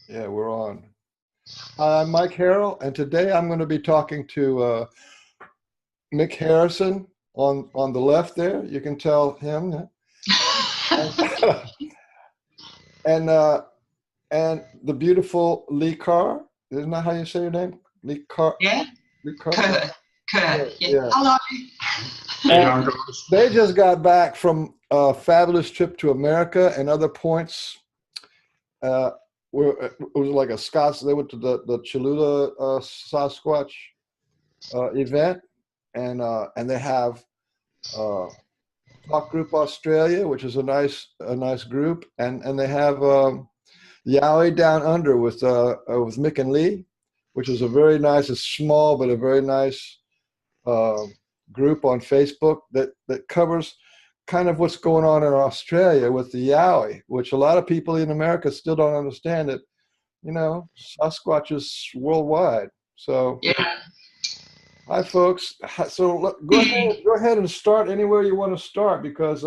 Yeah, we're on. Hi, I'm Mike Harrell, and today I'm going to be talking to Mick Harrison on the left there. You can tell him. and the beautiful Lee Carr. Isn't that how you say your name? Lee Carr? Yeah. Lee Carr? Kerr. Yeah. Yeah. Hello. And they just got back from a fabulous trip to America and other points. Where it was like a Scots. They went to the Cholula Sasquatch event, and they have Talk Group Australia, which is a nice group, and they have Yowie Down Under with Mick and Lee, which is a very nice, it's small but a very nice group on Facebook that covers kind of what's going on in Australia with the Yowie, which a lot of people in America still don't understand it. You know, Sasquatch is worldwide. So, yeah. Hi, folks. So go ahead and start anywhere you want to start, because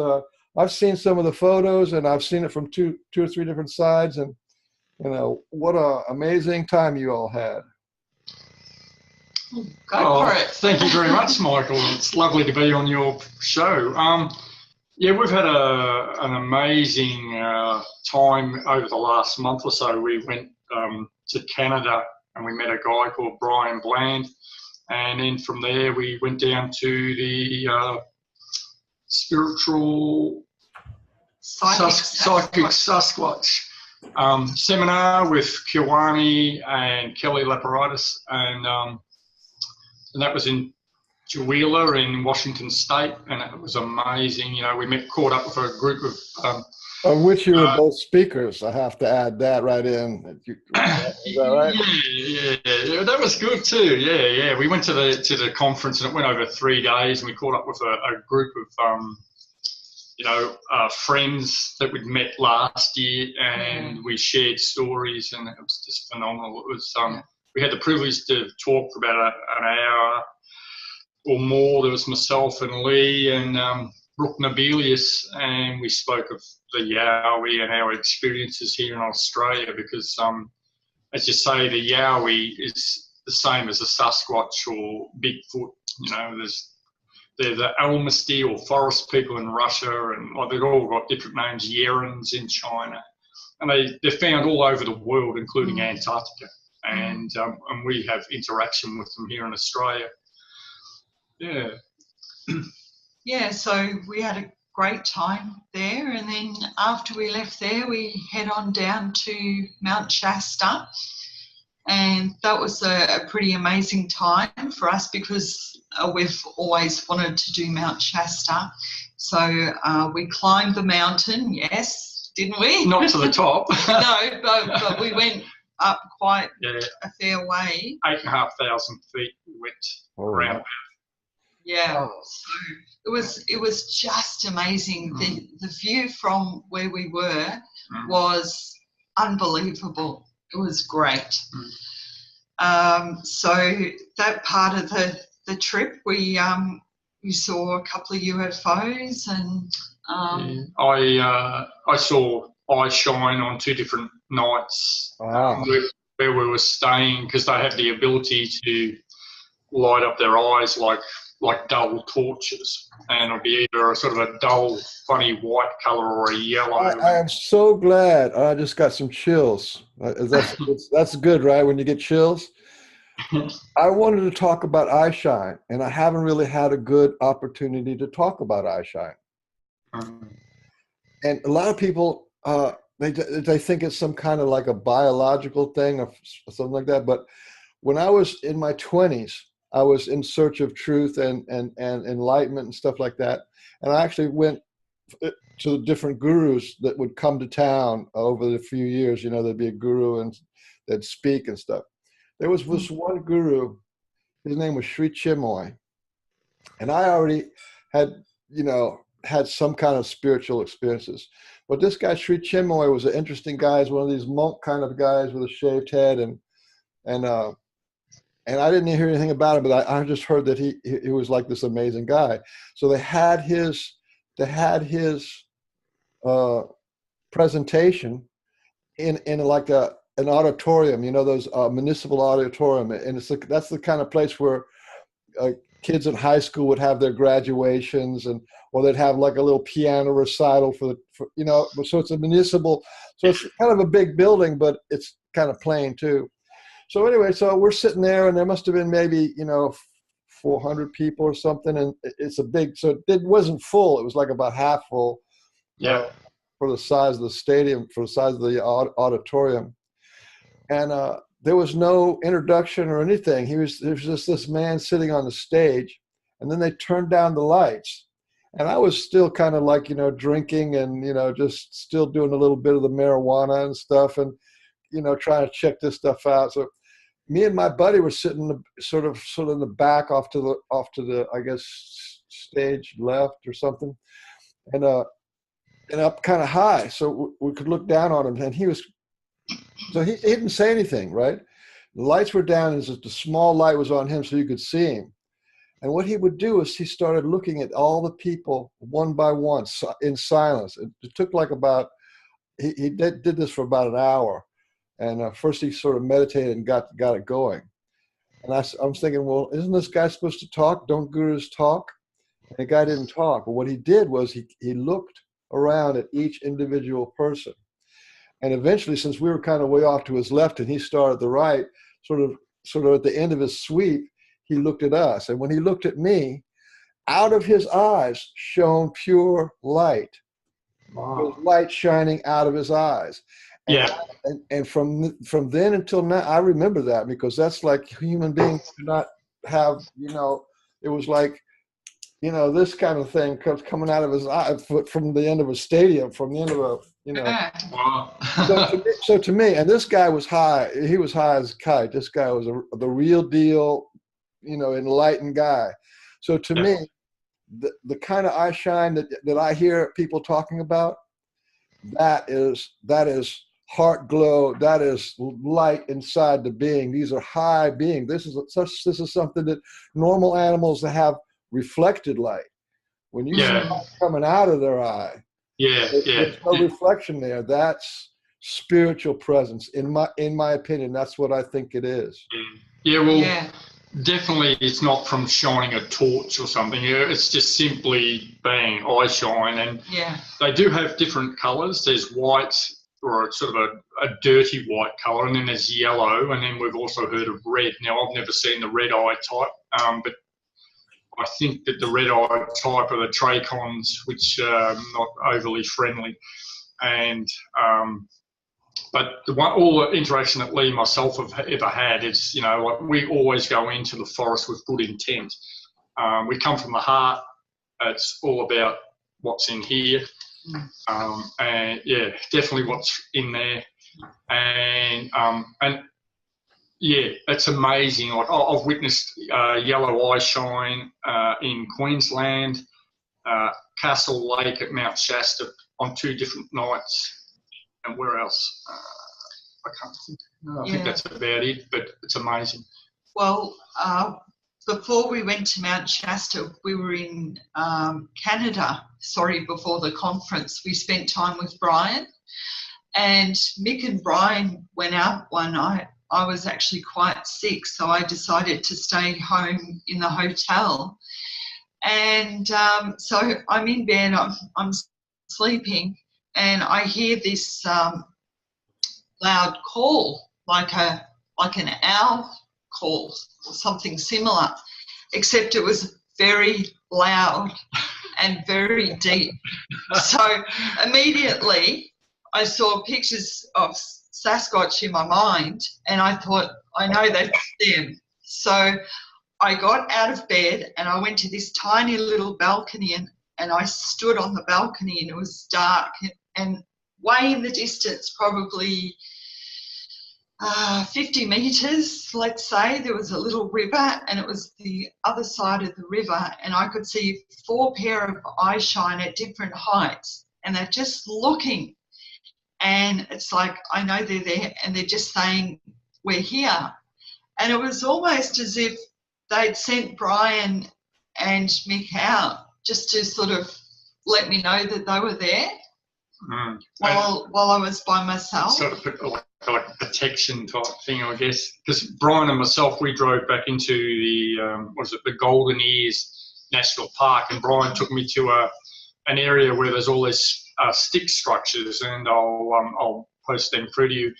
I've seen some of the photos and I've seen it from two or three different sides, and you know what a amazing time you all had. Go for it. Thank you very much, Michael. It's lovely to be on your show. Yeah, we've had an amazing time over the last month or so. We went to Canada and we met a guy called Brian Bland, and then from there we went down to the spiritual psychic Sasquatch seminar with Kiwani and Kelly Laparitis, and that was in Tooele in Washington State, and it was amazing. You know, we caught up with a group of which you were both speakers. I have to add that right in. Is that right? Yeah, that was good too. Yeah. We went to the conference, and it went over 3 days, and we caught up with a group of friends that we'd met last year, and we shared stories, and it was just phenomenal. It was we had the privilege to talk for about an hour or more. There was myself and Lee and Brooke Nabilius, and we spoke of the Yowie and our experiences here in Australia, because as you say, the Yowie is the same as a Sasquatch or Bigfoot. You know, they're the Almasty or forest people in Russia, and they've all got different names, Yerans in China, and they're found all over the world, including Antarctica, and we have interaction with them here in Australia. Yeah. Yeah, so we had a great time there, and then after we left there, we head on down to Mount Shasta, and that was a pretty amazing time for us, because we've always wanted to do Mount Shasta. So we climbed the mountain, yes, didn't we? Not to the top. No, but we went up quite a fair way. 8,500 feet we went around. Yeah, so it was just amazing. The view from where we were was unbelievable. It was great. So that part of the trip, we saw a couple of UFOs, and I saw eye shine on 2 different nights. Wow. Where we were staying, because they have the ability to light up their eyes like dull torches, and it'll be either a sort of a dull, funny white color or a yellow. I am so glad. I just got some chills. That's good, right? When you get chills. I wanted to talk about eye shine, and I haven't really had a good opportunity to talk about eye shine. And a lot of people, they think it's some kind of like a biological thing or something like that. But when I was in my 20s, I was in search of truth and enlightenment and stuff like that. And I actually went to the different gurus that would come to town over the few years. You know, there'd be a guru and they'd speak and stuff. There was this one guru, his name was Sri Chinmoy. And I already had, you know, had some kind of spiritual experiences. But this guy, Sri Chinmoy, was an interesting guy. He's one of these monk kind of guys with a shaved head. And I didn't hear anything about him, but I just heard that he was like this amazing guy. So they had his presentation in like an auditorium, you know, those municipal auditorium. And that's the kind of place where kids in high school would have their graduations, or they'd have like a little piano recital for you know, so it's a municipal, so it's kind of a big building, but it's kind of plain too. So anyway, so we're sitting there, and there must have been maybe, you know, 400 people or something, and it's a big, so it wasn't full, it was like about half full. Yeah. For the size of the stadium, for the size of the auditorium. And there was no introduction or anything. There was just this man sitting on the stage, and then they turned down the lights. And I was still kind of like, you know, drinking and, you know, just still doing a little bit of the marijuana and stuff, and, you know, trying to check this stuff out. So me and my buddy were sitting sort of in the back off to the, I guess, stage left or something. And up kind of high, so we could look down on him. And he didn't say anything, right? The lights were down, and the small light was on him so you could see him. And what he would do is he started looking at all the people one by one in silence. It took like about, he did this for about an hour. And first he sort of meditated and got it going. And I was thinking, well, isn't this guy supposed to talk? Don't gurus talk? And the guy didn't talk. But what he did was he looked around at each individual person. And eventually, since we were kind of way off to his left and he started the right, sort of at the end of his sweep, he looked at us. And when he looked at me, out of his eyes shone pure light. Wow. There was light shining out of his eyes. And, yeah. And from then until now, I remember that, because that's like human beings do not have, you know, it was like, you know, this kind of thing coming out of his eye from the end of a stadium, from the end of a, you know. Wow. so to me, and this guy was high. He was high as a kite. This guy was the real deal, you know, enlightened guy. So to me, the kind of eye shine that I hear people talking about, that is heart glow. That is light inside the being. These are high beings. This is something that normal animals have reflected light. When you see light coming out of their eye, there's no reflection there. That's spiritual presence. In my opinion, that's what I think it is. Definitely it's not from shining a torch or something. It's just simply being eye shine. And they do have different colors. There's white, or sort of a dirty white color, and then there's yellow, and then we've also heard of red. Now, I've never seen the red eye type, but I think that the red eye type are the trachons, which are not overly friendly. And but all the interaction that Lee and myself have ever had is, you know, like, we always go into the forest with good intent. We come from the heart. It's all about what's in here. And definitely what's in there. And it's amazing. Like, I've witnessed yellow eye shine in Queensland, Castle Lake at Mount Shasta on 2 different nights. And where else? I can't think. I think that's about it, but it's amazing. Well, before we went to Mount Shasta, we were in Canada, before the conference. We spent time with Brian, and Mick and Brian went out one night. I was actually quite sick, so I decided to stay home in the hotel. And so I'm in bed, I'm sleeping, and I hear this loud call, like an owl call or something similar, except it was very loud and very deep. So immediately I saw pictures of Sasquatch in my mind, and I thought, I know that's them. So I got out of bed and I went to this tiny little balcony, and I stood on the balcony, and it was dark, and way in the distance, probably 50 metres, let's say, there was a little river, and it was the other side of the river, and I could see 4 pair of eye shine at different heights, and they're just looking, and it's like, I know they're there, and they're just saying, we're here. And it was almost as if they'd sent Brian and Mick out just to sort of let me know that they were there. While I was by myself. Sort of like a protection type thing, I guess. Because Brian and myself, we drove back into the, the Golden Ears National Park, and Brian took me to an area where there's all these stick structures, and I'll post them through to you.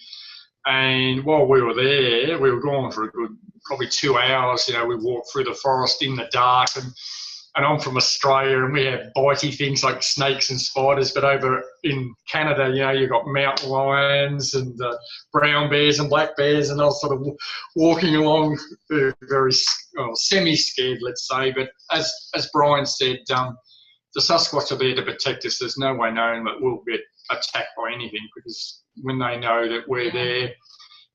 And while we were there, we were gone for a good probably 2 hours. We walked through the forest in the dark, and I'm from Australia, and we have bitey things like snakes and spiders. But over in Canada, you've got mountain lions and brown bears and black bears, and I was sort of walking along very semi-scared, let's say. But as Brian said, the Sasquatch are there to protect us. There's no way knowing that we'll get attacked by anything, because when they know that we're there,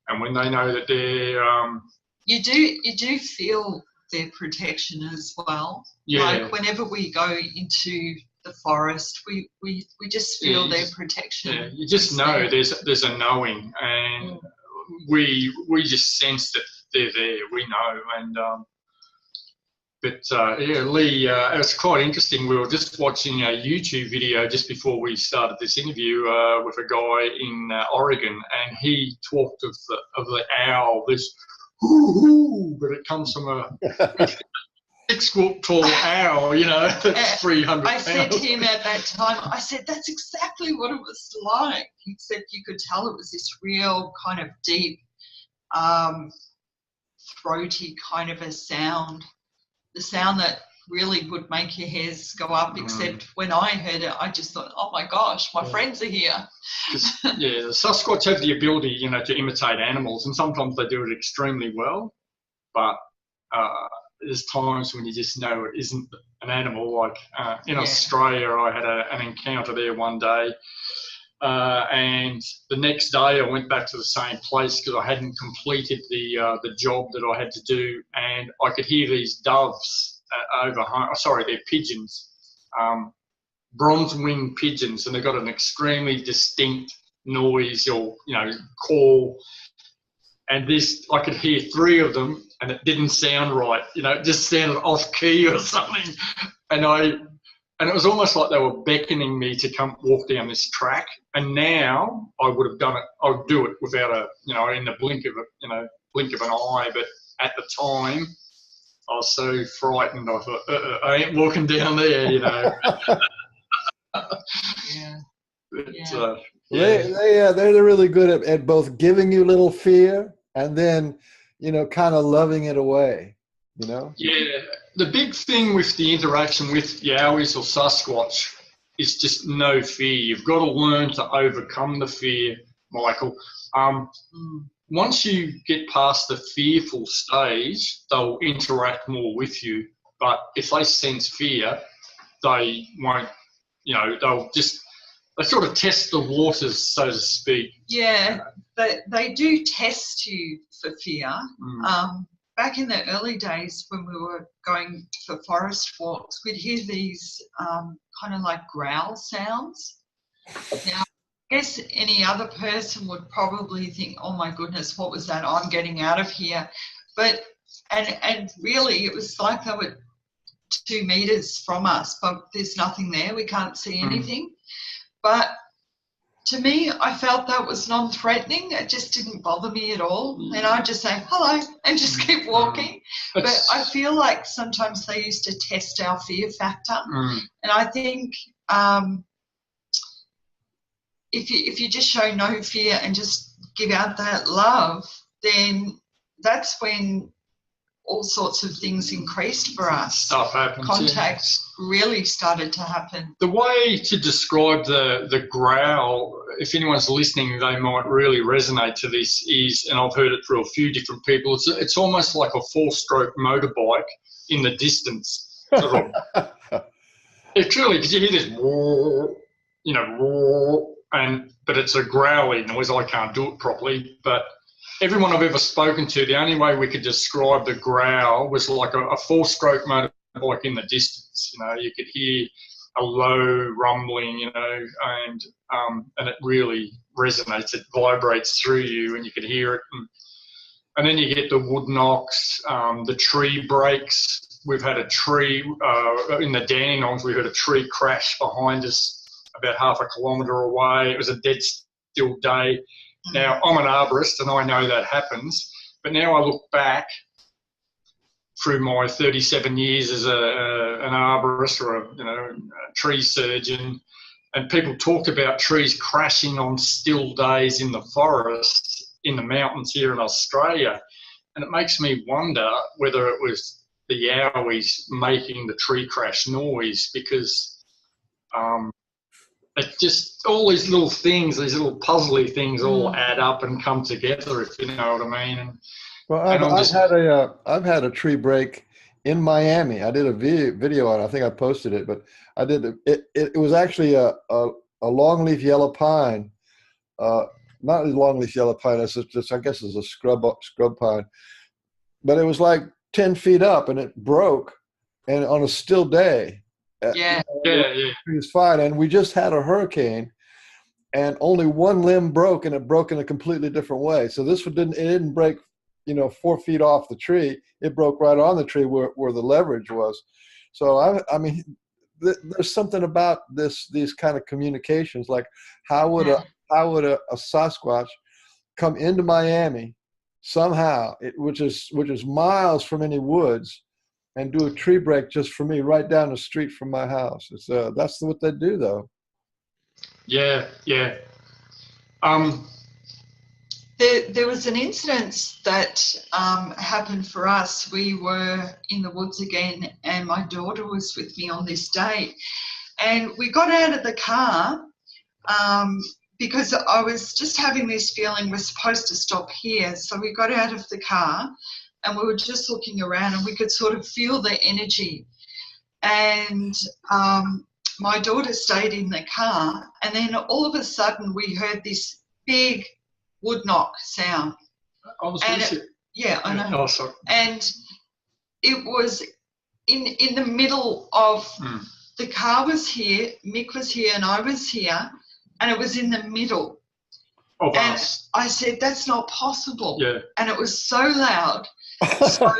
and when they know that they're you do feel their protection as well. Yeah. Like whenever we go into the forest, we just feel their protection. Yeah, you just know there's a knowing, and we just sense that they're there. We know, and Lee, it was quite interesting. We were just watching a YouTube video just before we started this interview with a guy in Oregon, and he talked of the owl. This hoo-hoo, but it comes from a 6-foot tall owl, that's 300 I pounds. said to him at that time, I said, that's exactly what it was like. Except you could tell it was this real kind of deep, throaty kind of a sound. The sound that really would make your hairs go up, except when I heard it, I just thought, oh my gosh, my friends are here. The Sasquatch have the ability, to imitate animals, and sometimes they do it extremely well, but there's times when you just know it isn't an animal. Like in Australia, I had an encounter there one day, and the next day I went back to the same place because I hadn't completed the job that I had to do, and I could hear these doves over home. Sorry, they're pigeons, bronze-winged pigeons, and they've got an extremely distinct noise or call. And I could hear 3 of them, and it didn't sound right. It just sounded off key or something, and it was almost like they were beckoning me to come walk down this track. And now I would have done it. I would do it without in the blink of an eye. But at the time, I was so frightened. I thought, I ain't walking down there. They're really good at both giving you a little fear and then, kind of loving it away. Yeah, the big thing with the interaction with Yowies or Sasquatch is just no fear. You've got to learn to overcome the fear, Michael. Once you get past the fearful stage, they'll interact more with you. But if they sense fear, they won't, they sort of test the waters, so to speak. Yeah, they do test you for fear. Back in the early days when we were going for forest walks, we'd hear these kind of like growl sounds. Now, I guess any other person would probably think, oh my goodness, what was that? I'm getting out of here. But, and really it was like they were 2 meters from us, but there's nothing there. We can't see anything. But to me, I felt that was non-threatening. It just didn't bother me at all. And I'd just say, hello, and just keep walking. But I feel like sometimes they used to test our fear factor. And I think if you just show no fear and just give out that love, then that's when all sorts of things increased for us. Stuff happens. Contact really started to happen. The way to describe the growl, if anyone's listening, they might really resonate to this, is, and I've heard it through a few different people, it's almost like a 4-stroke motorbike in the distance. Sort of. It truly, because you hear this, you know, but it's a growly noise. I can't do it properly, but everyone I've ever spoken to, the only way we could describe the growl was like a 4-stroke motorbike in the distance. You know, you could hear a low rumbling, you know, and it really resonates. It vibrates through you, and you could hear it. And then you get the wood knocks, the tree breaks. We've had a tree in the Dandenongs. We heard a tree crash behind us about half a kilometre away. It was a dead still day. Now, I'm an arborist and I know that happens, but now I look back through my 37 years as an arborist or a tree surgeon, and people talk about trees crashing on still days in the forest, in the mountains here in Australia, and it makes me wonder whether it was the yowies making the tree crash noise, because it just, all these little things, these little puzzly things all add up and come together, if you know what I mean. And, well, I've had a tree break in Miami. I did a video on it. I think I posted it, but I did it was actually a longleaf yellow pine, not a longleaf yellow pine. It's just, I guess it's a scrub pine, but it was like 10 feet up, and it broke, and on a still day. Yeah. It was fine, and we just had a hurricane, and only one limb broke, and it broke in a completely different way. So this one didn't break, 4 feet off the tree. It broke right on the tree where the leverage was. So I mean, there's something about these kind of communications. Like, how would a Sasquatch come into Miami somehow, which is miles from any woods, and do a tree break just for me right down the street from my house? It's that's what they do, though. Yeah. There was an incident that happened for us. We were in the woods again, and my daughter was with me on this day, and we got out of the car because I was just having this feeling we're supposed to stop here. So we got out of the car, and we were just looking around, and we could sort of feel the energy. And my daughter stayed in the car, and then all of a sudden we heard this big wood knock sound. I was yeah, I know. Oh, sorry. And it was in the middle of the car was here, Mick was here, and I was here, and it was in the middle. Of and us. I said, that's not possible. Yeah. And it was so loud. So,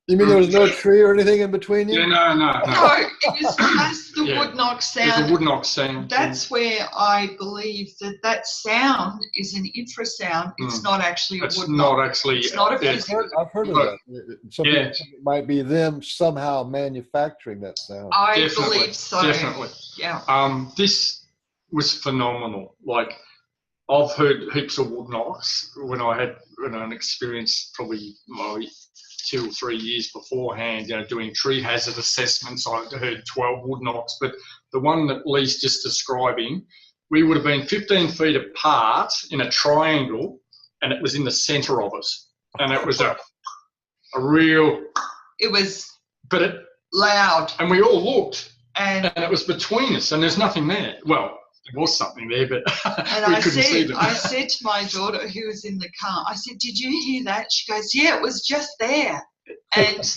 you mean there was no tree or anything in between you? Yeah, no. No, it was just the wood knock sound. There's a wood knock sound. That's where I believe that sound is an infrasound. It's not actually a wood knock. It's not a physical. I've heard of that. Some people think it might be them somehow manufacturing that sound. I believe so. Definitely. Yeah. This was phenomenal. Like, I've heard heaps of wood knocks when I had an experience probably 2 or 3 years beforehand, doing tree hazard assessments. I heard 12 wood knocks, but the one that Lee's just describing, we would have been 15 feet apart in a triangle, and it was in the centre of us, and it was a real. It was. But it loud, and we all looked, and it was between us, and there's nothing there. Well, there was something there, but and we couldn't see them. I said to my daughter, who was in the car, I said, "Did you hear that?" She goes, "Yeah, it was just there," and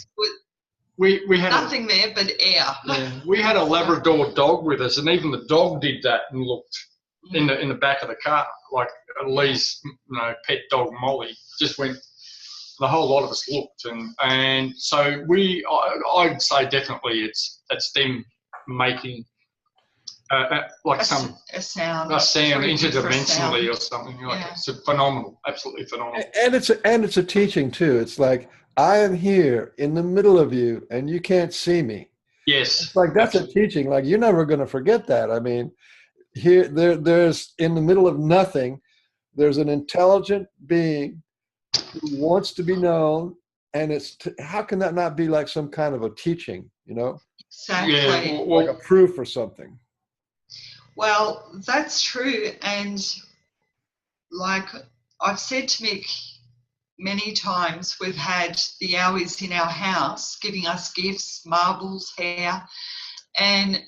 we had nothing there but air. Yeah, we had a Labrador dog with us, and even the dog did that and looked in the back of the car, like Lee's pet dog Molly just went. The whole lot of us looked, and so I'd say definitely it's them making. Like a sound interdimensionally or something like that. It's phenomenal, absolutely phenomenal. And it's a teaching too. It's like, I am here in the middle of you, and you can't see me. Yes, it's like that's absolutely. A teaching. Like, you're never going to forget that. I mean, there's in the middle of nothing, there's an intelligent being who wants to be known, and how can that not be like some kind of a teaching, you know? Exactly. Yeah, Like a proof or something. Well, that's true. And like I've said to Mick many times, we've had the Yowies in our house giving us gifts, marbles, hair, and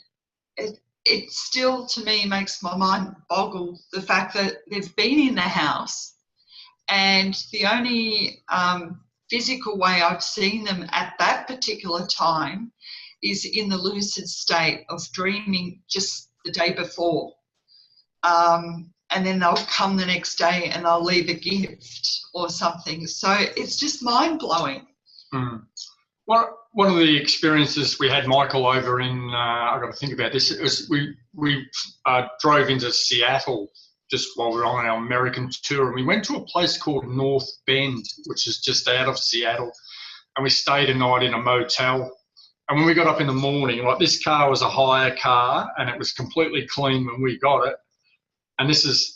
it still, to me, makes my mind boggle the fact that they've been in the house, and the only physical way I've seen them at that particular time is in the lucid state of dreaming just the day before. And then they'll come the next day and they'll leave a gift or something. So it's just mind-blowing. Mm. One of the experiences we had Michael over in, I've got to think about this, it was we drove into Seattle just while we were on our American tour, and we went to a place called North Bend, which is just out of Seattle, and we stayed a night in a motel. And when we got up in the morning, like, this car was a hire car and it was completely clean when we got it. And this is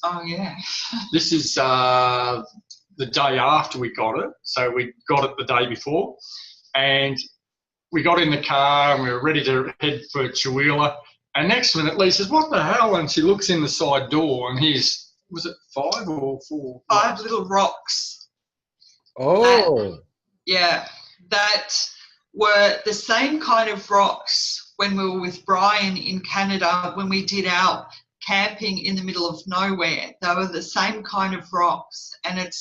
this is the day after we got it. So we got it the day before, and we got in the car and we were ready to head for Chihuahua. And next minute, Lee says, "What the hell?" And she looks in the side door, and here's, was it 5 or 4? 5 little rocks. Oh. That were the same kind of rocks when we were with Brian in Canada, when we did our camping in the middle of nowhere. They were the same kind of rocks, and it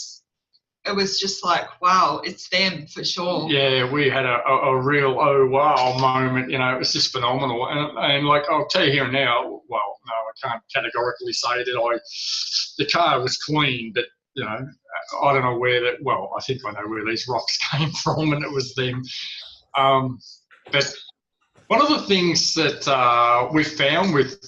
was just like, wow, it's them for sure. Yeah, we had a real oh wow moment. You know, it was just phenomenal. And like, I'll tell you here and now, well, no, I can't categorically say that the car was clean, but, you know, I don't know where that, well, I think I know where these rocks came from, and it was them. But one of the things that we found with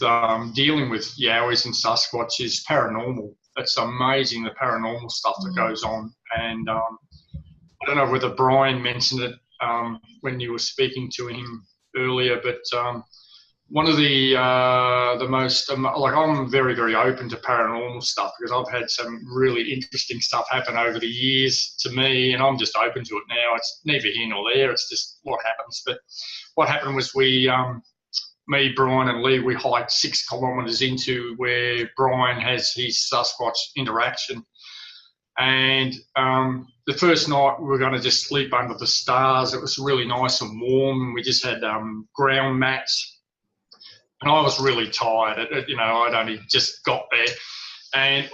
dealing with Yowies and Sasquatch is paranormal. It's amazing, the paranormal stuff that goes on. And I don't know whether Brian mentioned it when you were speaking to him earlier, but one of the most, like, I'm very, very open to paranormal stuff because I've had some really interesting stuff happen over the years to me, and I'm just open to it now. It's neither here nor there. It's just what happens. But what happened was me, Brian and Lee, we hiked 6 kilometres into where Brian has his Sasquatch interaction. And the first night we were going to just sleep under the stars. It was really nice and warm, and we just had ground mats. And I was really tired. You know, I'd only just got there. And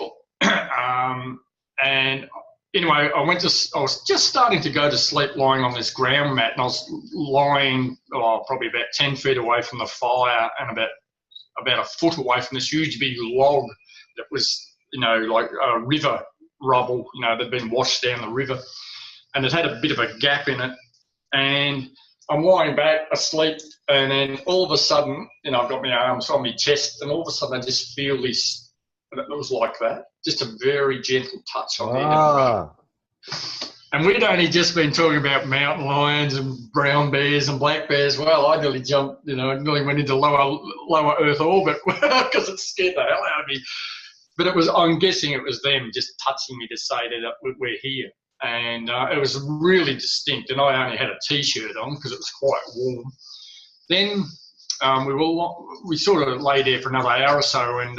anyway, I was just starting to go to sleep lying on this ground mat, and I was lying probably about 10 feet away from the fire and about a foot away from this huge big log that was, you know, like a river rubble, you know, that had been washed down the river, and it had a bit of a gap in it. And I'm lying back asleep, and then all of a sudden, you know, I've got my arms on my chest, and all of a sudden I just feel this, and it was like that, just a very gentle touch on the head. And we'd only just been talking about mountain lions and brown bears and black bears. Well, I nearly jumped, you know, nearly went into lower Earth orbit because it scared the hell out of me. But I'm guessing it was them just touching me to say that we're here. And it was really distinct, and I only had a T-shirt on because it was quite warm. Then we sort of lay there for another hour or so, and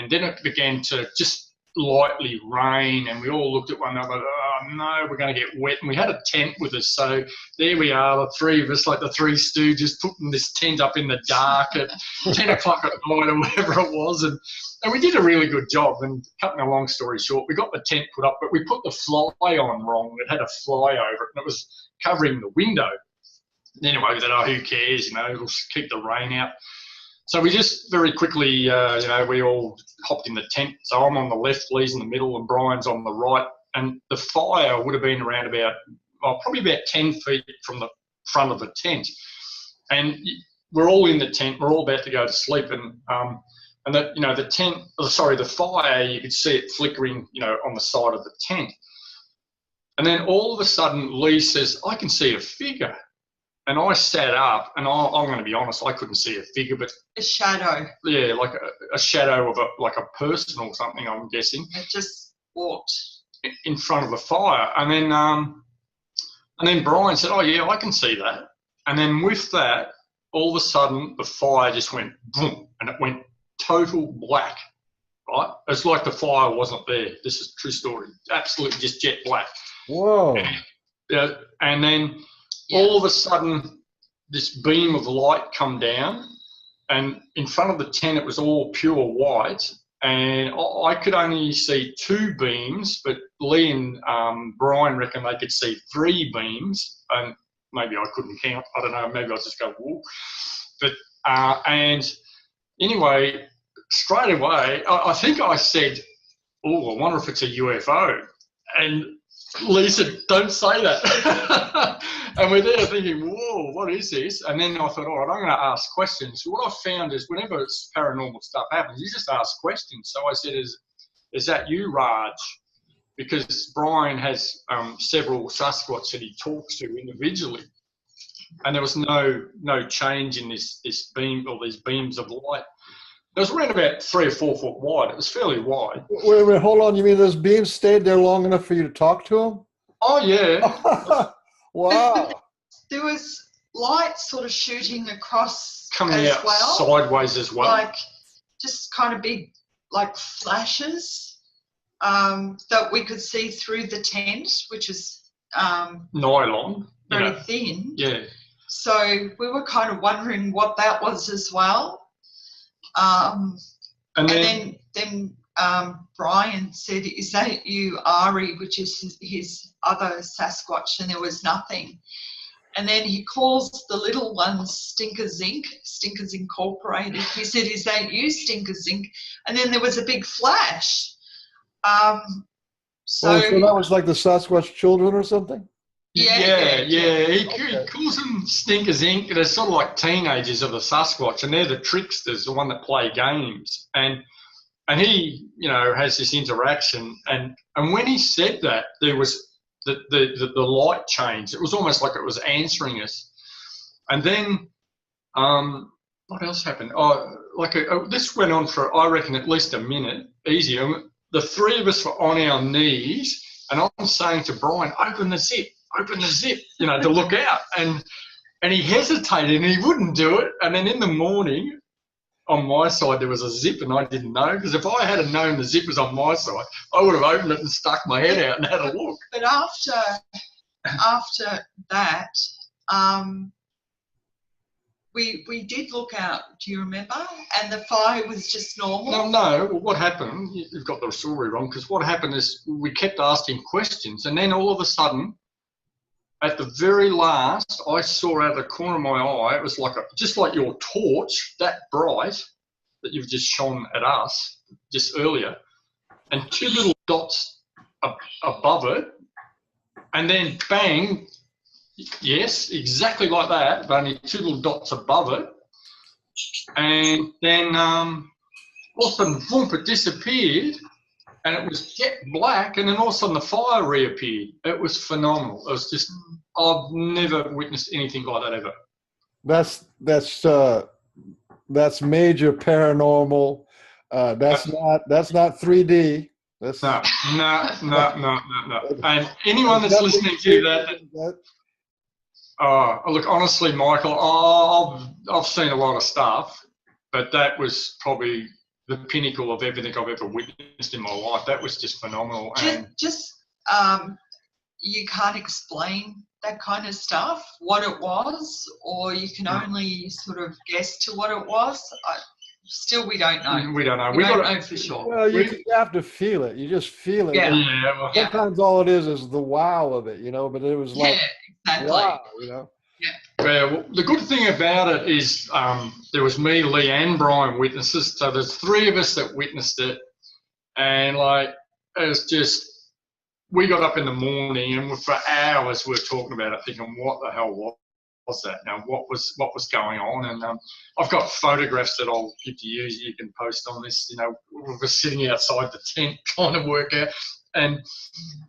then it began to just lightly rain, and we all looked at one another. Oh no, we're going to get wet. And we had a tent with us, so there we are, the three of us, like the Three Stooges, putting this tent up in the dark at 10 o'clock at night or whatever it was, and we did a really good job. And cutting a long story short, we got the tent put up, but we put the fly on wrong. It had a fly over it, and it was covering the window. Anyway, we thought, oh, who cares, you know, it'll keep the rain out. So we just very quickly, you know, we all hopped in the tent. So I'm on the left, Lee's in the middle, and Brian's on the right. And the fire would have been around probably about 10 feet from the front of the tent. And we're all in the tent. We're all about to go to sleep. And that, you know, the fire, you could see it flickering, you know, on the side of the tent. And then all of a sudden, Lee says, "I can see a figure." And I sat up, and I'm going to be honest, I couldn't see a figure, but a shadow. Yeah, like a shadow of a person or something, I'm guessing. It just walked in front of the fire. And then And then Brian said, oh, yeah, I can see that. And then with that, all of a sudden, the fire just went boom, and it went total black, right? It's like the fire wasn't there. This is a true story. Absolutely just jet black. Whoa. And then all of a sudden, this beam of light come down, and in front of the tent, it was all pure white. And I could only see 2 beams, but Lee and Brian reckon they could see 3 beams. And maybe I couldn't count. I don't know. Maybe I'll just go, whoa. But, and anyway, straight away, I think I said, oh, I wonder if it's a UFO. And Lee said, don't say that. And we're there thinking, whoa, what is this? And then I thought, all right, I'm going to ask questions. So what I found is whenever it's paranormal stuff happens, you just ask questions. So I said, is that you, Raj? Because Brian has several Sasquatch that he talks to individually. And there was no change in this beam or these beams of light. It was around about 3 or 4 foot wide. It was fairly wide. Wait, hold on. You mean those beams stayed there long enough for you to talk to them? Oh, yeah. Wow. There was light sort of shooting across Coming as out well, sideways as well. like just kind of big, like flashes that we could see through the tent, which is Nylon. very thin. Yeah. So we were kind of wondering what that was as well. And then Brian said, is that you, Ari, which is his other Sasquatch? And there was nothing. And then he calls the little ones Stinkers Inc., Stinkers Incorporated. He said, is that you, Stinkers Inc.? And then there was a big flash. So that was like the Sasquatch children or something? Yeah. He calls them Stinkers Inc. They're sort of like teenagers of the Sasquatch, and they're the tricksters, the one that play games. And he, has this interaction. And when he said that, there was the light changed. It was almost like it was answering us. And then what else happened? This went on for, I reckon, at least a minute, easy. The 3 of us were on our knees, and I'm saying to Brian, open the zip, to look out. And he hesitated, and he wouldn't do it. And then in the morning, on my side, there was a zip, and I didn't know, because if I had known the zip was on my side, I would have opened it and stuck my head out and had a look. But after that, we did look out, do you remember? And the fire was just normal? No. What happened, you've got the story wrong, because what happened is we kept asking questions, and then all of a sudden, at the very last, I saw out of the corner of my eye, it was just like your torch, that bright, that you've just shone at us just earlier, and 2 little dots above it, and then bang, yes, exactly like that, but only 2 little dots above it, and then all of a sudden, boom, it disappeared. And it was jet black, and then all of a sudden the fire reappeared. It was phenomenal. It was just, I've never witnessed anything like that ever. That's major paranormal. That's not 3D. That's no. And anyone that's listening to that, look, honestly, Michael, I've seen a lot of stuff, but that was probably the pinnacle of everything I've ever witnessed in my life. That was just phenomenal. You can't explain that kind of stuff, what it was, or you can only sort of guess to what it was. We don't know. We don't know. We don't know for sure. Well, you have to feel it. You just feel it. Yeah. Sometimes all it is the wow of it, but it was like, exactly. Wow, Yeah. Well, the good thing about it is there was me, Lee, and Brian witnesses. So there's 3 of us that witnessed it, and it was just, we got up in the morning and for hours we were talking about it, thinking, what the hell was that? Now, what was going on? And I've got photographs that I'll give to you. You can post on this. We were sitting outside the tent trying to work out. And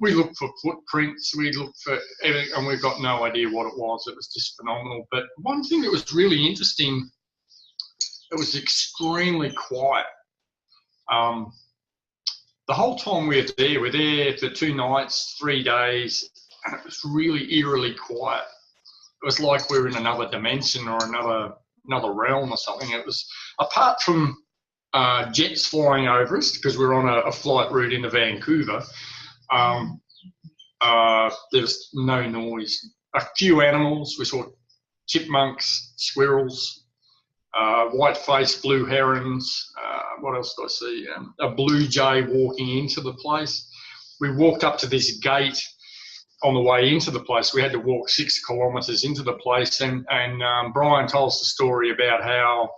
we looked for footprints, we looked for everything, and we've got no idea what it was. It was just phenomenal. But one thing that was really interesting, it was extremely quiet. The whole time we're there for 2 nights, 3 days, and it was really eerily quiet. It was like we were in another dimension or another realm or something. It was, apart from jets flying over us, because we were on a flight route into Vancouver, there was no noise. A few animals, we saw chipmunks, squirrels, white-faced blue herons. What else did I see? A blue jay walking into the place. We walked up to this gate on the way into the place. We had to walk 6 kilometres into the place, and Brian told us the story about how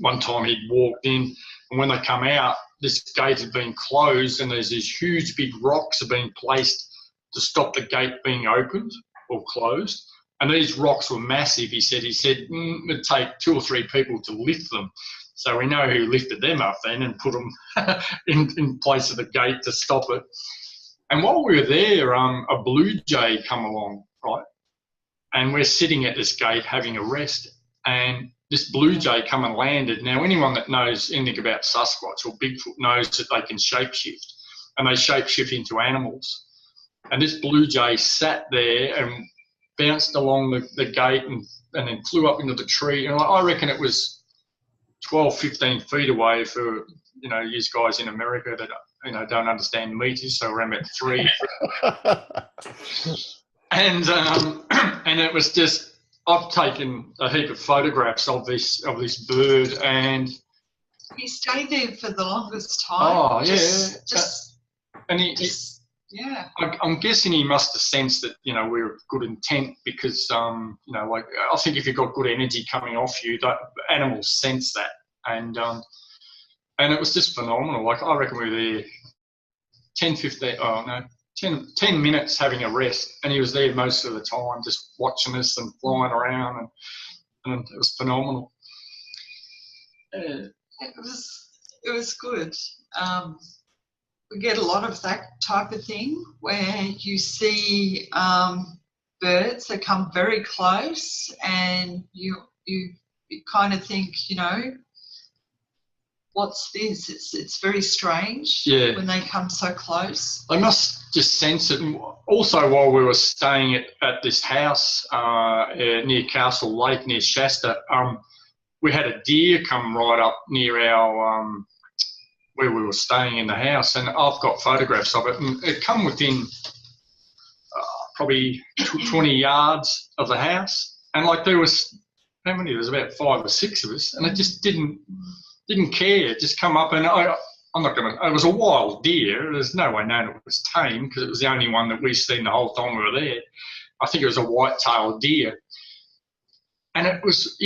one time he'd walked in, and when they come out, this gate had been closed, and there's these huge big rocks have been placed to stop the gate being opened or closed. And these rocks were massive, he said. He said it'd take 2 or 3 people to lift them. So we know who lifted them up then and put them in place of the gate to stop it. And while we were there, a blue jay come along, right? And we're sitting at this gate having a rest, and this blue jay come and landed. Now, anyone that knows anything about Sasquatch or Bigfoot knows that they can shapeshift, and they shapeshift into animals. And this blue jay sat there and bounced along the gate and then flew up into the tree. And I reckon it was 12, 15 feet away for, you guys in America that, don't understand meters, so around about 3. And it was just, I've taken a heap of photographs of this bird, and he stayed there for the longest time. Oh, yeah. Yeah. I'm guessing he must have sensed that, we were good intent, because, I think if you've got good energy coming off you, animals sense that. And it was just phenomenal. Like, I reckon we were there 10 minutes having a rest, and he was there most of the time just watching us and flying around, and it was phenomenal. It was good. We get a lot of that type of thing where you see birds that come very close, and you kind of think, what's this? It's very strange when they come so close. They must just sense it. And also, while we were staying at this house near Castle Lake, near Shasta, we had a deer come right up near our where we were staying in the house, and I've got photographs of it, and it come within probably 20 yards of the house, and like there was, how many? There was about 5 or 6 of us, and it just didn't care. It just come up, and it was a wild deer. There's no way knowing it was tame, because it was the only one that we've seen the whole time we were there. I think it was a white-tailed deer. And it was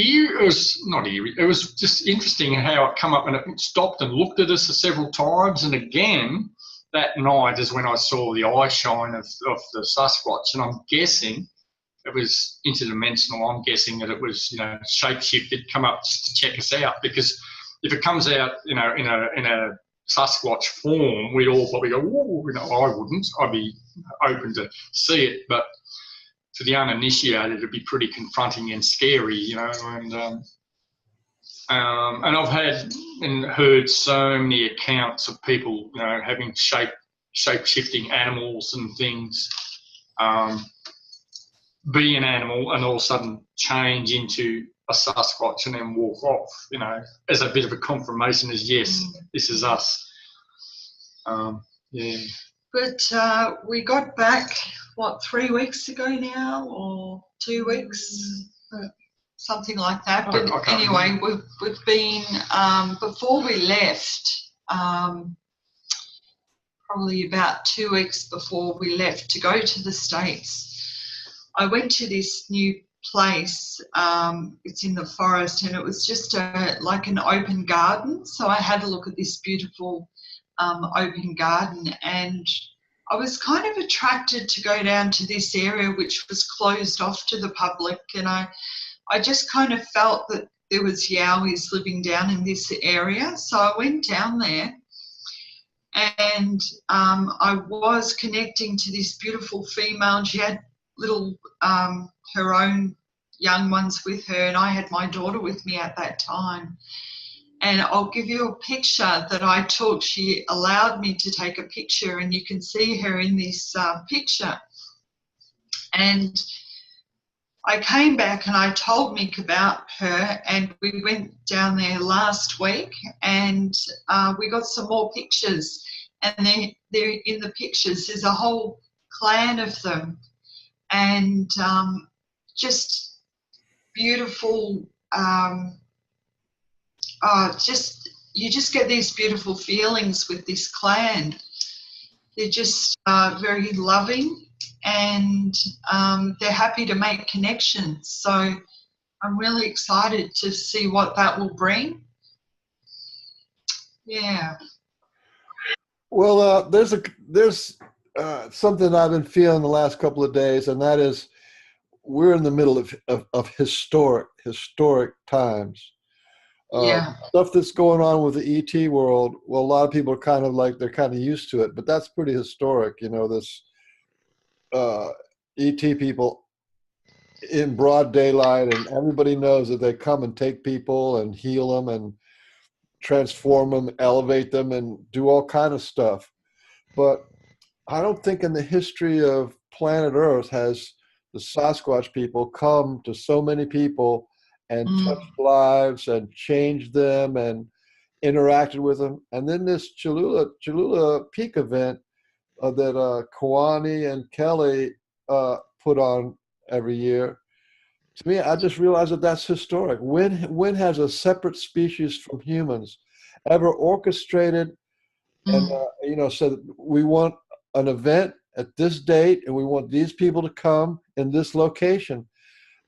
not eerie. It was just interesting how it come up, and it stopped and looked at us several times. And again, that night is when I saw the eye shine of the Sasquatch. And I'm guessing it was interdimensional. I'm guessing that it was, shapeshifted, come up just to check us out. Because if it comes out, in a Sasquatch form, we'd all probably go, "Whoa!" I wouldn't. I'd be open to see it, but for the uninitiated, it'd be pretty confronting and scary, and I've had and heard so many accounts of people, having shape-shifting animals and things, be an animal and all of a sudden change into a Sasquatch and then walk off, as a bit of a confirmation as, yes, this is us. Yeah. But we got back, 3 weeks ago now, or 2 weeks, something like that. But anyway, we've been, before we left, probably about 2 weeks before we left to go to the States, I went to this new place. It's in the forest, and it was just like an open garden. So I had a look at this beautiful open garden, and I was kind of attracted to go down to this area which was closed off to the public, and I just kind of felt that there was Yowies living down in this area. So I went down there, and I was connecting to this beautiful female. She had little her own young ones with her, and I had my daughter with me at that time. And I'll give you a picture that I took. She allowed me to take a picture, and you can see her in this picture. And I came back and I told Mick about her, and we went down there last week, and we got some more pictures. And they're in the pictures, there's a whole clan of them, and just beautiful. You just get these beautiful feelings with this clan. They're just very loving, and they're happy to make connections. So I'm really excited to see what that will bring. Yeah. Well, there's something I've been feeling the last couple of days, and that is we're in the middle of historic times. Yeah. Stuff that's going on with the ET world. Well, a lot of people are kind of used to it, but that's pretty historic. You know, this ET people in broad daylight, and everybody knows that they come and take people and heal them and transform them, elevate them, and do all kind of stuff. But I don't think in the history of planet Earth has the Sasquatch people come to so many people and touched lives and changed them and interacted with them. And then this Cholula Peak event that Kawani and Kelly put on every year. To me, I just realized that that's historic. When has a separate species from humans ever orchestrated and said we want an event at this date and we want these people to come in this location,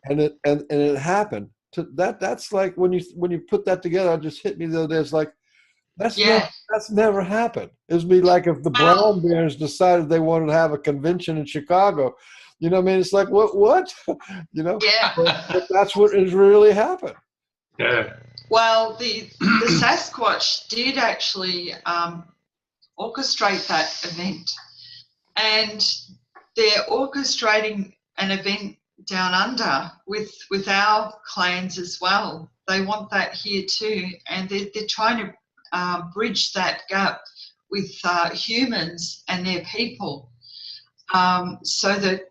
and it happened. That's like when you put that together, it just hit me the other day. It's like that's never happened. It'd be like if the Brown Bears decided they wanted to have a convention in Chicago. You know what I mean? It's like, what? You know? Yeah. But that's what has really happened. Yeah. Well, the Sasquatch did actually orchestrate that event. And they're orchestrating an event down under with our clans as well. They want that here too. And they're trying to bridge that gap with humans and their people, so that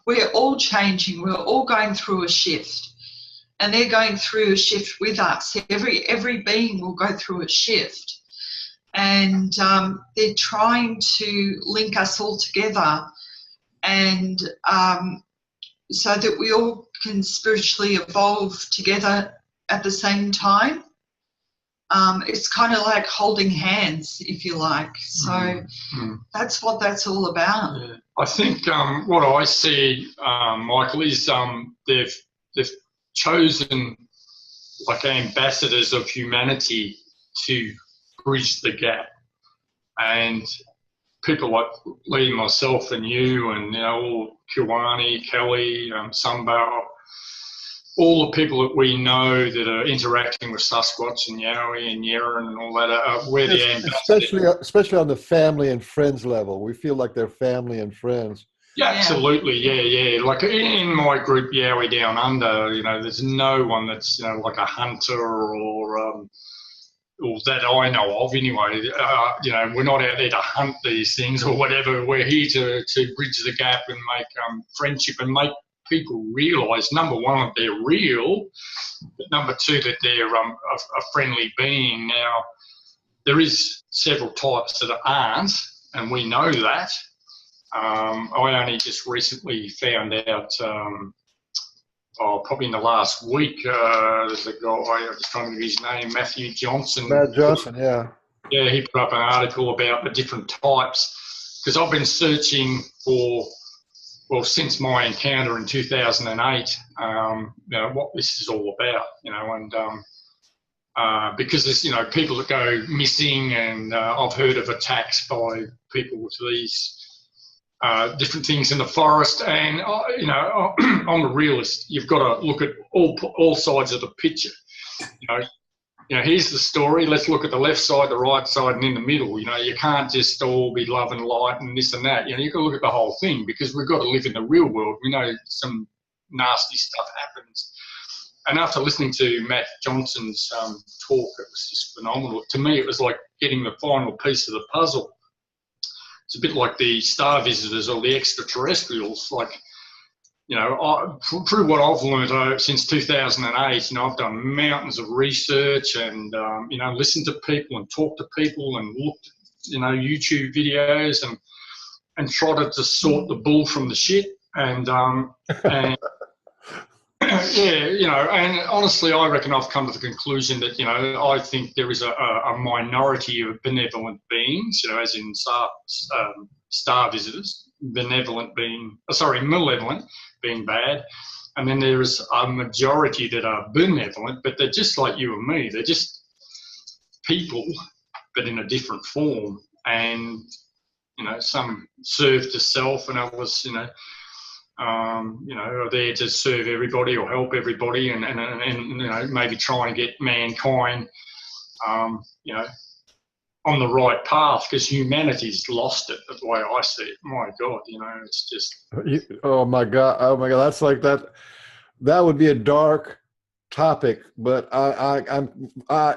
we're all changing. We're all going through a shift, and they're going through a shift with us. Every being will go through a shift, and they're trying to link us all together, and so that we all can spiritually evolve together at the same time. It's kind of like holding hands, if you like. So that's what that's all about. Yeah. I think what I see, Michael, is they've chosen like ambassadors of humanity to bridge the gap, and people like Lee, myself, and you, and all Kiwani, Kelly, Sunbar, all the people that we know that are interacting with Sasquatch and Yowie and Yeren and all that, we're the ambassadors. Especially on the family and friends level. We feel like they're family and friends. Yeah, absolutely. Yeah. Like in my group, Yowie Down Under, there's no one that's, like a hunter or that I know of anyway. We're not out there to hunt these things or whatever. We're here to bridge the gap and make friendship and make people realise, number one, that they're real, but number two, that they're a friendly being. Now, there is several types that aren't, and we know that. I only just recently found out, probably in the last week, there's a guy, I was trying to get his name, Matthew Johnson. Matt Johnson, yeah. Yeah, he put up an article about the different types, because I've been searching for, since my encounter in 2008, what this is all about, and because there's, people that go missing, and I've heard of attacks by people with these different things in the forest, and I'm a realist. You've got to look at all sides of the picture. Here's the story. Let's look at the left side, the right side, and in the middle. You can't just all be love and light and this and that. You've got to look at the whole thing, because we've got to live in the real world. We know some nasty stuff happens. And after listening to Matt Johnson's talk, it was just phenomenal. To me, it was like getting the final piece of the puzzle. it's a bit like the star visitors or the extraterrestrials. Like, you know, through what I've learned since 2008, you know, I've done mountains of research and, you know, listened to people and talked to people and looked, you know, YouTube videos and tried to sort the bull from the shit. And yeah, you know, and honestly, I reckon I've come to the conclusion that, you know, I think there is a minority of benevolent beings, you know, as in star visitors, malevolent being bad. And then there is a majority that are benevolent, but they're just like you and me. They're just people, but in a different form. And, you know, some serve to self and others, you know, are there to serve everybody or help everybody and you know, maybe try and get mankind, you know, on the right path, because humanity's lost it, the way I see it. My God, you know, it's just... Oh my God, that's like that. That would be a dark topic, but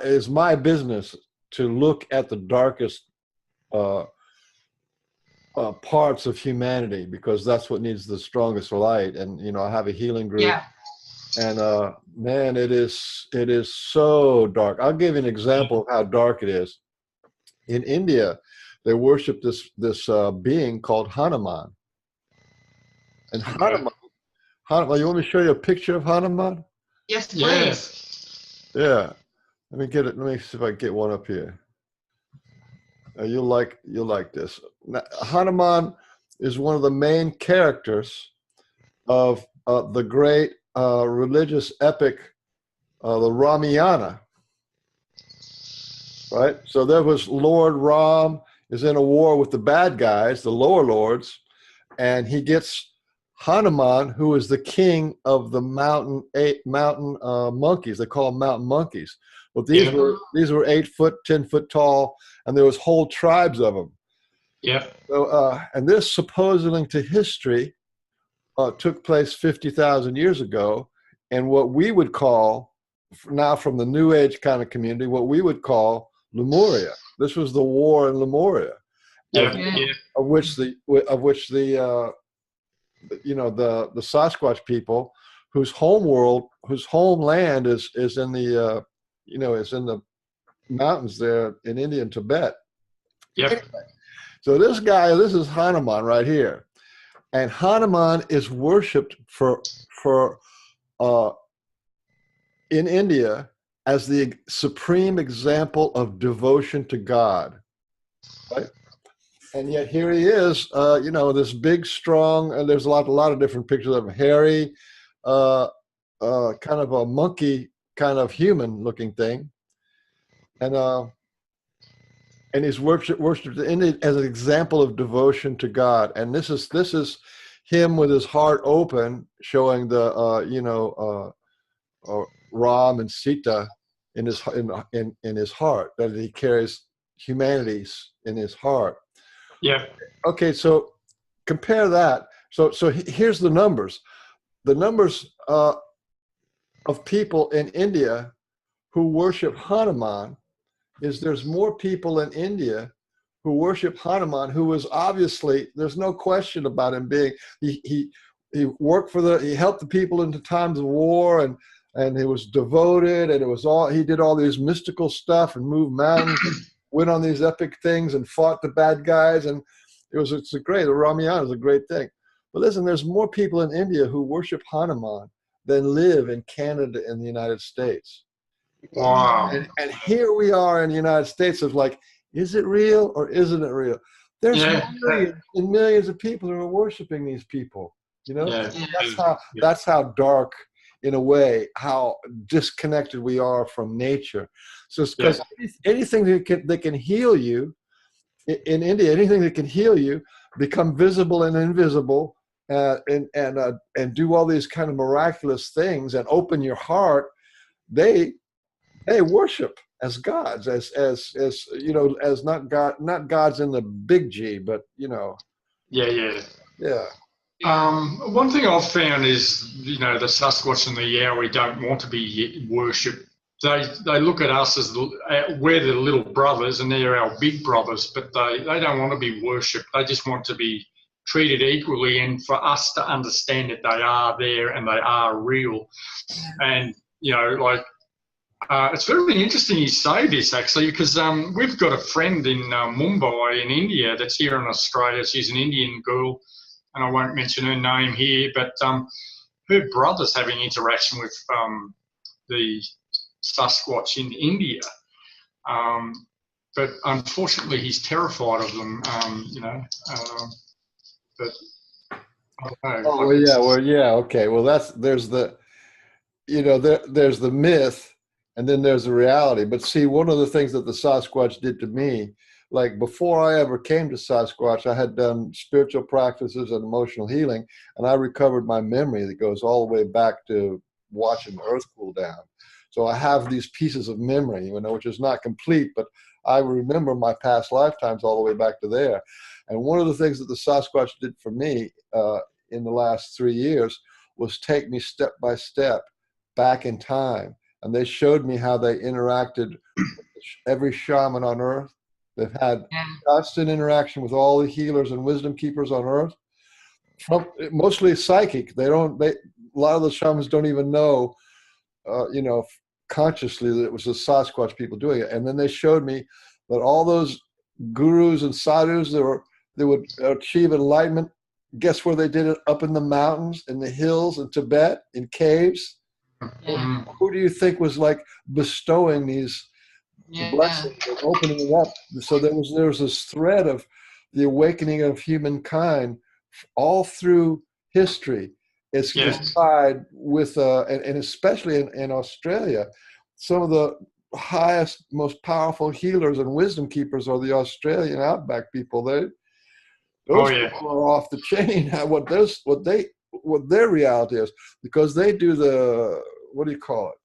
it's my business to look at the darkest parts of humanity, because that's what needs the strongest light. And, you know, I have a healing group. Yeah. And man, it is so dark. I'll give you an example of how dark it is. In India, they worship this being called Hanuman. And Hanuman, you want me to show you a picture of Hanuman? Yes, please. Yeah. Let me see if I can get one up here. You'll like this. Now, Hanuman is one of the main characters of the great religious epic, the Ramayana. Right? So there was Lord Ram is in a war with the bad guys, the lower lords, and he gets Hanuman, who is the king of the mountain monkeys. They call them mountain monkeys. Well, these were 8 foot, 10 foot tall, and there was whole tribes of them. Yeah. So, and this, supposedly to history, took place 50,000 years ago, and what we would call, now from the New Age kind of community, what we would call Lemuria. This was the war in Lemuria, of which the you know, the Sasquatch people, whose homeland is in the you know, is in the mountains there in India and Tibet. Yep. Anyway, so this is Hanuman right here, and Hanuman is worshipped in India as the supreme example of devotion to God, right? And yet here he is, you know, this big, strong, and there's a lot of different pictures of him, hairy, kind of a monkey, kind of human-looking thing, and he's worshipped in it as an example of devotion to God. And this is him with his heart open, showing the you know, Ram and Sita in his heart, that he carries humanities in his heart. Yeah. Okay, so compare that. So here's the numbers. The numbers of people in India who worship Hanuman is there's more people in India who worship Hanuman, who is obviously, there's no question about him being, he worked he helped the people in times of war, and he was devoted, and he did all these mystical stuff and moved mountains and went on these epic things and fought the bad guys, and the Ramayana is a great thing. But listen, there's more people in India who worship Hanuman than live in Canada and the United States. Wow. And here we are in the United States of like, is it real or isn't it real? There's millions and millions of people who are worshiping these people. You know, that's how dark, in a way, how disconnected we are from nature. So it's because anything that can heal you in India, anything that can heal you, become visible and invisible, and do all these kind of miraculous things and open your heart, they worship as gods, as you know, as not gods in the big G, but you know. Yeah. One thing I've found is, you know, the Sasquatch and the Yowie don't want to be worshipped they look at us as we're the little brothers and they're our big brothers, but they don't want to be worshipped. They just want to be treated equally, and for us to understand that they are there and they are real. And, you know, like, it's very interesting you say this, actually, because we've got a friend in Mumbai in India that's here in Australia. She's an Indian girl, and I won't mention her name here, but her brother's having interaction with the Sasquatch in India. But unfortunately, he's terrified of them, you know. But I don't know. Oh, well, yeah, okay. Well, there's the, you know, there's the myth, and then there's the reality. But see, one of the things that the Sasquatch did to me, like before I ever came to Sasquatch, I had done spiritual practices and emotional healing, and I recovered my memory that goes all the way back to watching the earth cool down. So I have these pieces of memory, you know, which is not complete, but I remember my past lifetimes all the way back to there. And one of the things that the Sasquatch did for me in the last 3 years was take me step by step back in time. And they showed me how they interacted with every shaman on earth. They've had constant interaction with all the healers and wisdom keepers on earth. Mostly psychic. A lot of the shamans don't even know, you know, consciously that it was the Sasquatch people doing it. And then they showed me that all those gurus and sadhus that would achieve enlightenment, guess where they did it? Up in the mountains, in the hills, in Tibet, in caves. Yeah. Who do you think was like bestowing these blessings and opening it up? So there was this thread of the awakening of humankind all through history. It's tied with, and especially in Australia, some of the highest, most powerful healers and wisdom keepers are the Australian outback people. Those people are off the chain. What their reality is, because they do the, what do you call it?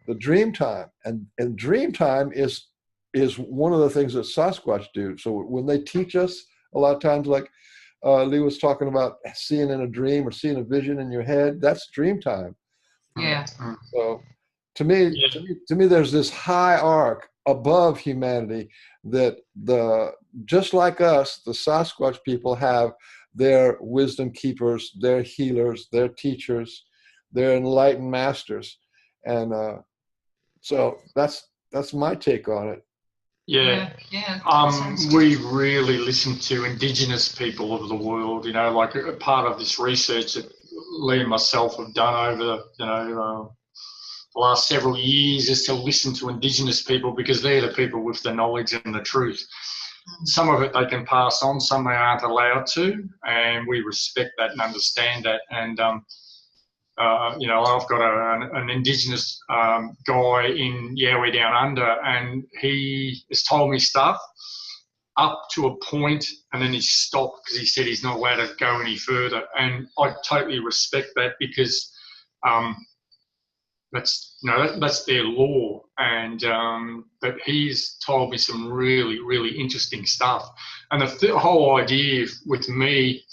The dream time, and dream time is one of the things that Sasquatch do. So when they teach us, a lot of times, like Lee was talking about seeing in a dream or seeing a vision in your head, that's dream time. Yeah. So to me, there's this high arc above humanity that just like us, the Sasquatch people have their wisdom keepers, their healers, their teachers, their enlightened masters. And so that's my take on it. Yeah. We really listen to Indigenous people of the world, you know, like a part of this research that Lee and myself have done over, you know, the last several years is to listen to Indigenous people, because they're the people with the knowledge and the truth. Some of it they can pass on, some they aren't allowed to, and we respect that and understand that. And you know, I've got an Indigenous guy in Yowie Down Under, and he has told me stuff up to a point, and then he stopped because he said he's not allowed to go any further. And I totally respect that, because that's their law. And but he's told me some really, really interesting stuff. And the whole idea with me,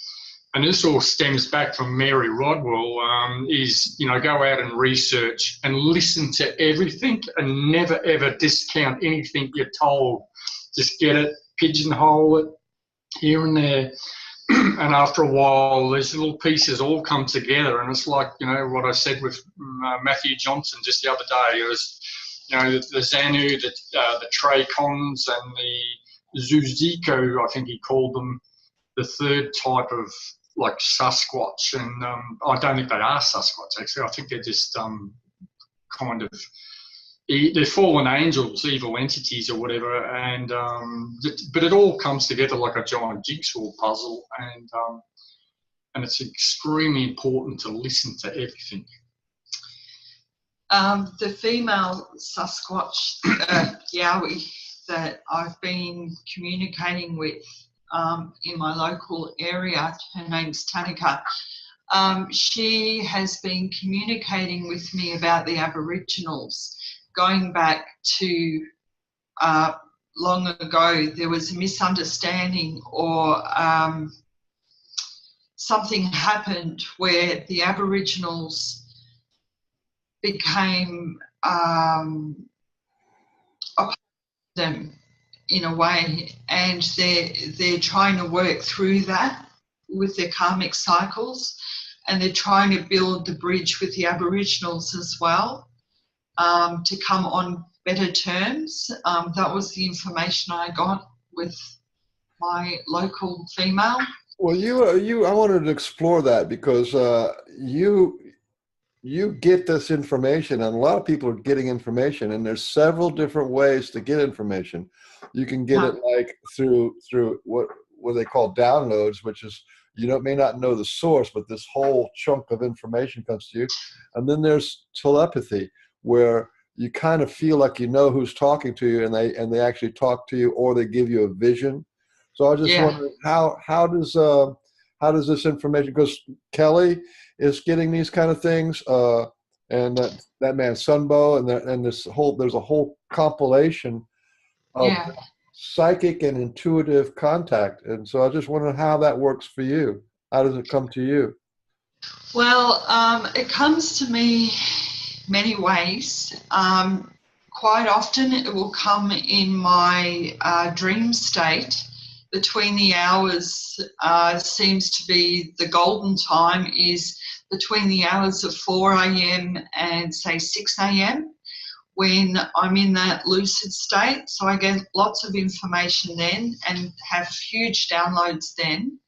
and this all stems back from Mary Rodwell, is, you know, go out and research and listen to everything and never, ever discount anything you're told. Just get it, pigeonhole it here and there. And after a while, these little pieces all come together. And it's like, you know, what I said with Matthew Johnson just the other day. It was, you know, the Xanu, the Tracons, and the Zuziko, I think he called them, the third type of, like, Sasquatch. And I don't think they are Sasquatch, actually. I think they're just kind of, they're fallen angels, evil entities or whatever. And but it all comes together like a giant jigsaw puzzle. And it's extremely important to listen to everything. The female Sasquatch, Yowie, that I've been communicating with in my local area, her name's Tanika. She has been communicating with me about the Aboriginals. Going back to long ago, there was a misunderstanding, or something happened where the Aboriginals became a part of them in a way, and they're trying to work through that with their karmic cycles, and they're trying to build the bridge with the Aboriginals as well, to come on better terms. That was the information I got with my local female. Well, I wanted to explore that because you get this information, and a lot of people are getting information, and there's several different ways to get information. You can get it like through what they call downloads, which is may not know the source, but this whole chunk of information comes to you. And then there's telepathy, where you kind of feel like you know who's talking to you, and they actually talk to you, or they give you a vision. So I was just wondering how does this information, because Kelly is getting these kind of things, and that man Sunbow, and there's a whole compilation of psychic and intuitive contact. And so I just wonder how that works for you. How does it come to you? Well, it comes to me many ways. Quite often it will come in my dream state. Between the hours seems to be the golden time is between the hours of 4 a.m. and say 6 a.m. when I'm in that lucid state. So I get lots of information then and have huge downloads then.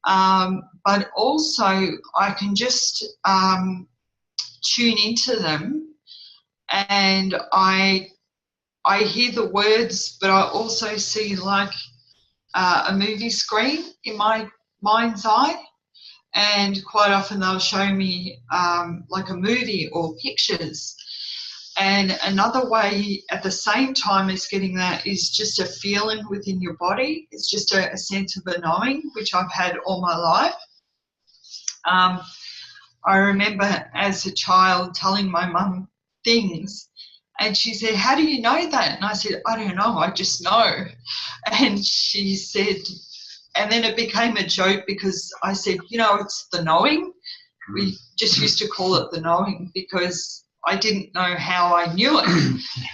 But also I can just tune into them, and I hear the words, but I also see like a movie screen in my mind's eye, and quite often they'll show me like a movie or pictures. And another way at the same time as getting that is just a feeling within your body. It's just a sense of a knowing, which I've had all my life. I remember as a child telling my mum things, and she said, "How do you know that?" And I said, "I don't know, I just know." And she said, and then it became a joke because I said, it's the knowing. We just used to call it the knowing because I didn't know how I knew it.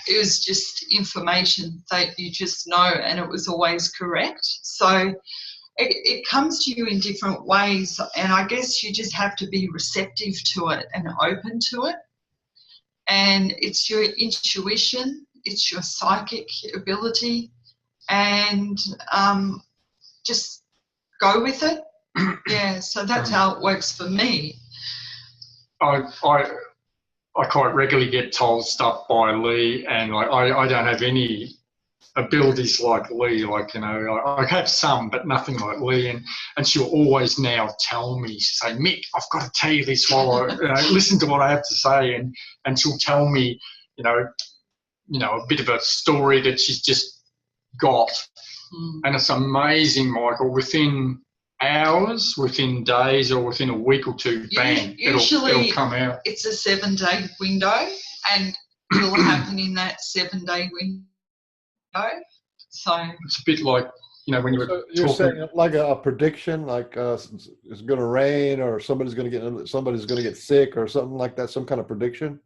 It was just information that you just know, and it was always correct. So it comes to you in different ways, and I guess you just have to be receptive to it and open to it. And it's your intuition, it's your psychic ability, and just go with it. Yeah, so that's how it works for me. I quite regularly get told stuff by Lee, and I don't have any abilities like Lee. I have some, but nothing like Lee. And she'll always now tell me, she'll say, "Mick, I've got to tell you this while I listen to what I have to say," and she'll tell me, a bit of a story that she's just got. And it's amazing, Michael, within hours, within days, or within a week or two, bang, it'll come out. It's a 7-day window, and it'll happen in that 7-day window. So it's a bit like, when you're talking, saying like a prediction, like it's going to rain, or somebody's going to get sick, or something like that, some kind of prediction.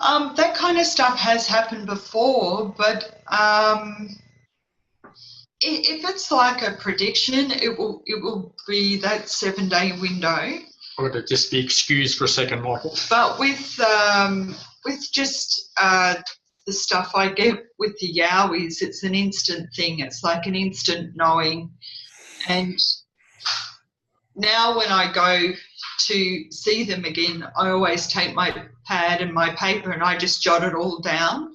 That kind of stuff has happened before, but if it's like a prediction, it will be that 7-day window. Or to just be excused for a second, Michael. But with just the stuff I get with the Yowies, it's an instant thing. It's like an instant knowing. And now when I go to see them again, I always take my pad and my paper and I just jot it all down.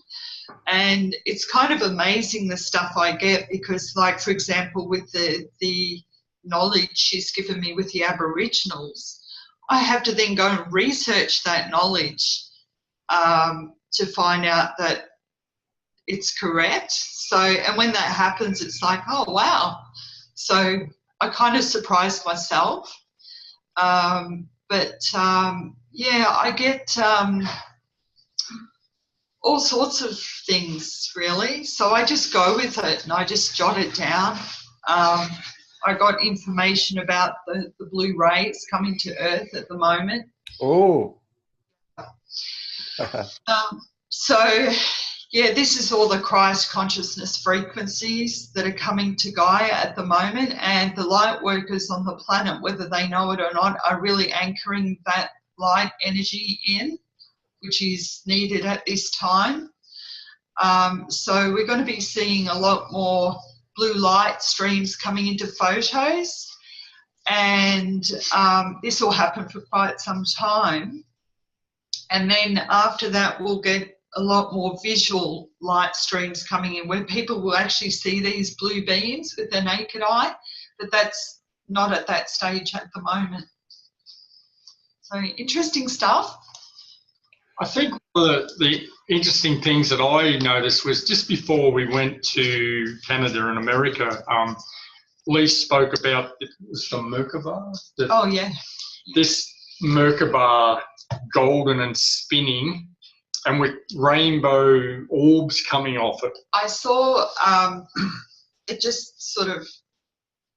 And it's kind of amazing the stuff I get, because, like, for example, with the knowledge she's given me with the Aboriginals, I have to then go and research that knowledge to find out that it's correct. So, and when that happens, it's like, oh, wow. So I kind of surprised myself. Yeah, I get all sorts of things, really. So I just go with it and I just jot it down. I got information about the blue rays coming to Earth at the moment. Oh. So, yeah, this is all the Christ consciousness frequencies that are coming to Gaia at the moment, and the light workers on the planet, whether they know it or not, are really anchoring that light energy in, which is needed at this time. So we're going to be seeing a lot more blue light streams coming into photos, and this will happen for quite some time. And then after that, we'll get a lot more visual light streams coming in where people will actually see these blue beams with their naked eye, but that's not at that stage at the moment. So interesting stuff. I think one of the interesting things that I noticed was just before we went to Canada and America, Lee spoke about, it was the Merkaba. Oh, yeah. This Merkaba, golden and spinning, and with rainbow orbs coming off it. I saw it just sort of,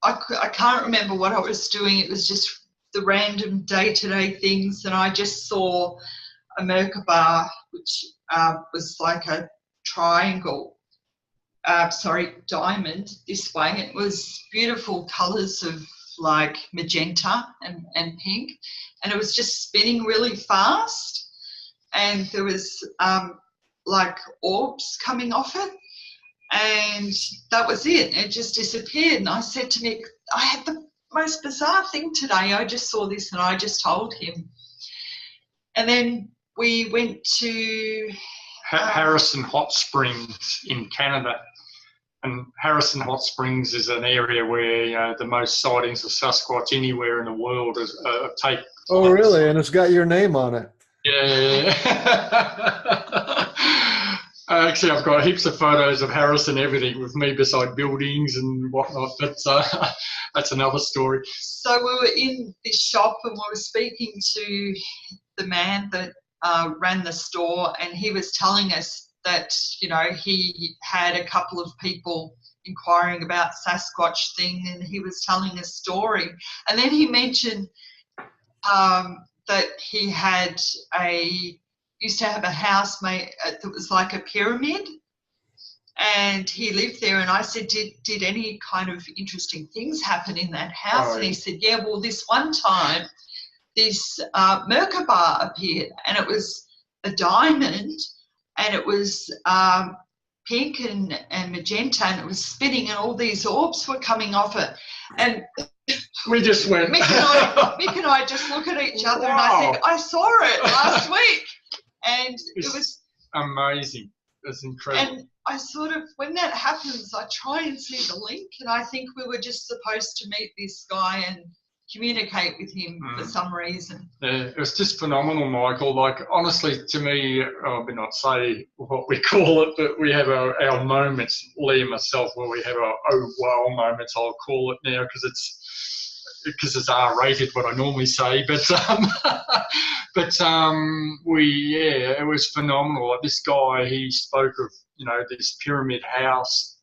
I can't remember what I was doing. It was just the random day-to-day things, and I just saw a Merkaba, which was like a triangle, diamond this way. It was beautiful colours of like magenta and pink, and it was just spinning really fast, and there was like orbs coming off it, and that was it. It just disappeared, and I said to Mick, I had the most bizarre thing today. I just saw this and I just told him. And then we went to Harrison Hot Springs in Canada. And Harrison Hot Springs is an area where the most sightings of Sasquatch anywhere in the world take place. Oh, really? And it's got your name on it. Yeah. Actually, I've got heaps of photos of Harrison, everything with me beside buildings and whatnot, but that's another story. So we were in this shop and we were speaking to the man that ran the store, and he was telling us that, you know, he had a couple of people inquiring about Sasquatch thing, and he was telling a story. And then he mentioned that he used to have a house made that was like a pyramid, and he lived there. And I said, did any kind of interesting things happen in that house? Oh, and he said, yeah, well, this one time this Merkaba appeared, and it was a diamond, and it was pink and magenta, and it was spinning, and all these orbs were coming off it. And we just went. Mick and I just look at each other, and I said, I saw it last week. And it was amazing. It's incredible. And I sort of, when that happens, I try and see the link, and I think we were just supposed to meet this guy and communicate with him for some reason. Yeah, it was just phenomenal, Michael. Like, honestly, to me, I would not say what we call it, but we have our moments, Lee and myself, where we have our oh wow moments, I'll call it now, because it's R-rated, what I normally say, but it was phenomenal. Like, this guy, he spoke of, you know, this pyramid house,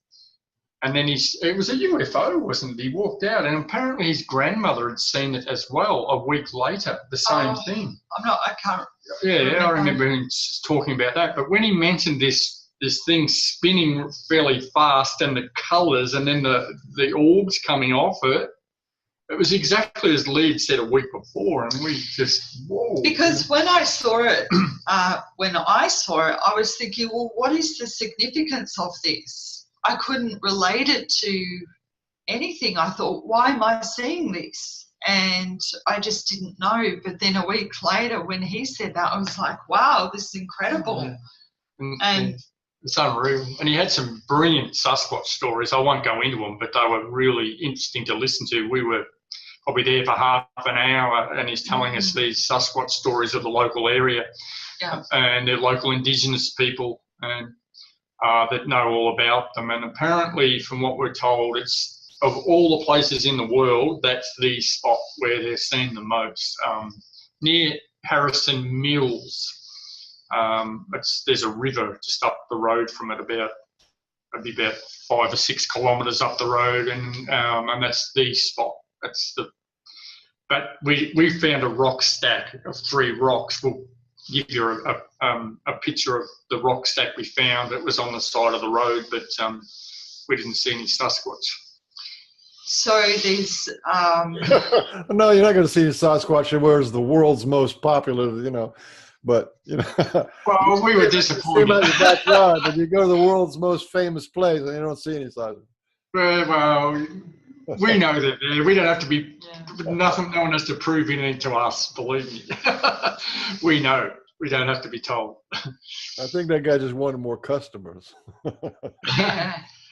and then it was a UFO, wasn't it? He walked out, and apparently his grandmother had seen it as well a week later, the same thing. I can't. Yeah, I remember him talking about that. But when he mentioned this thing spinning fairly fast, and the colours, and then the orbs coming off it, it was exactly as Lee had said a week before, and we just, whoa. Because when I saw it, I was thinking, well, what is the significance of this? I couldn't relate it to anything. I thought, why am I seeing this? And I just didn't know. But then a week later, when he said that, I was like, wow, this is incredible. Yeah. And it's unreal. And he had some brilliant Sasquatch stories. I won't go into them, but they were really interesting to listen to. We were probably there for half an hour, and he's telling us these Sasquatch stories of the local area and the local Indigenous people and that know all about them. And apparently, from what we're told, it's of all the places in the world, that's the spot where they're seen the most, near Harrison Mills. There's a river just up the road from it, about 5 or 6 kilometres up the road, and that's the spot. But we found a rock stack of 3 rocks. Well, give you a picture of the rock stack we found. It was on the side of the road, but we didn't see any Sasquatch. So there's No, you're not going to see Sasquatch. Where's the world's most popular, you know, but you know. Well, we were disappointed. Your backyard, but you go to the world's most famous place and you don't see any Sasquatch. Well, we know that we don't have to be nothing. No one has to prove anything to us. Believe me, we know. We don't have to be told. I think that guy just wanted more customers.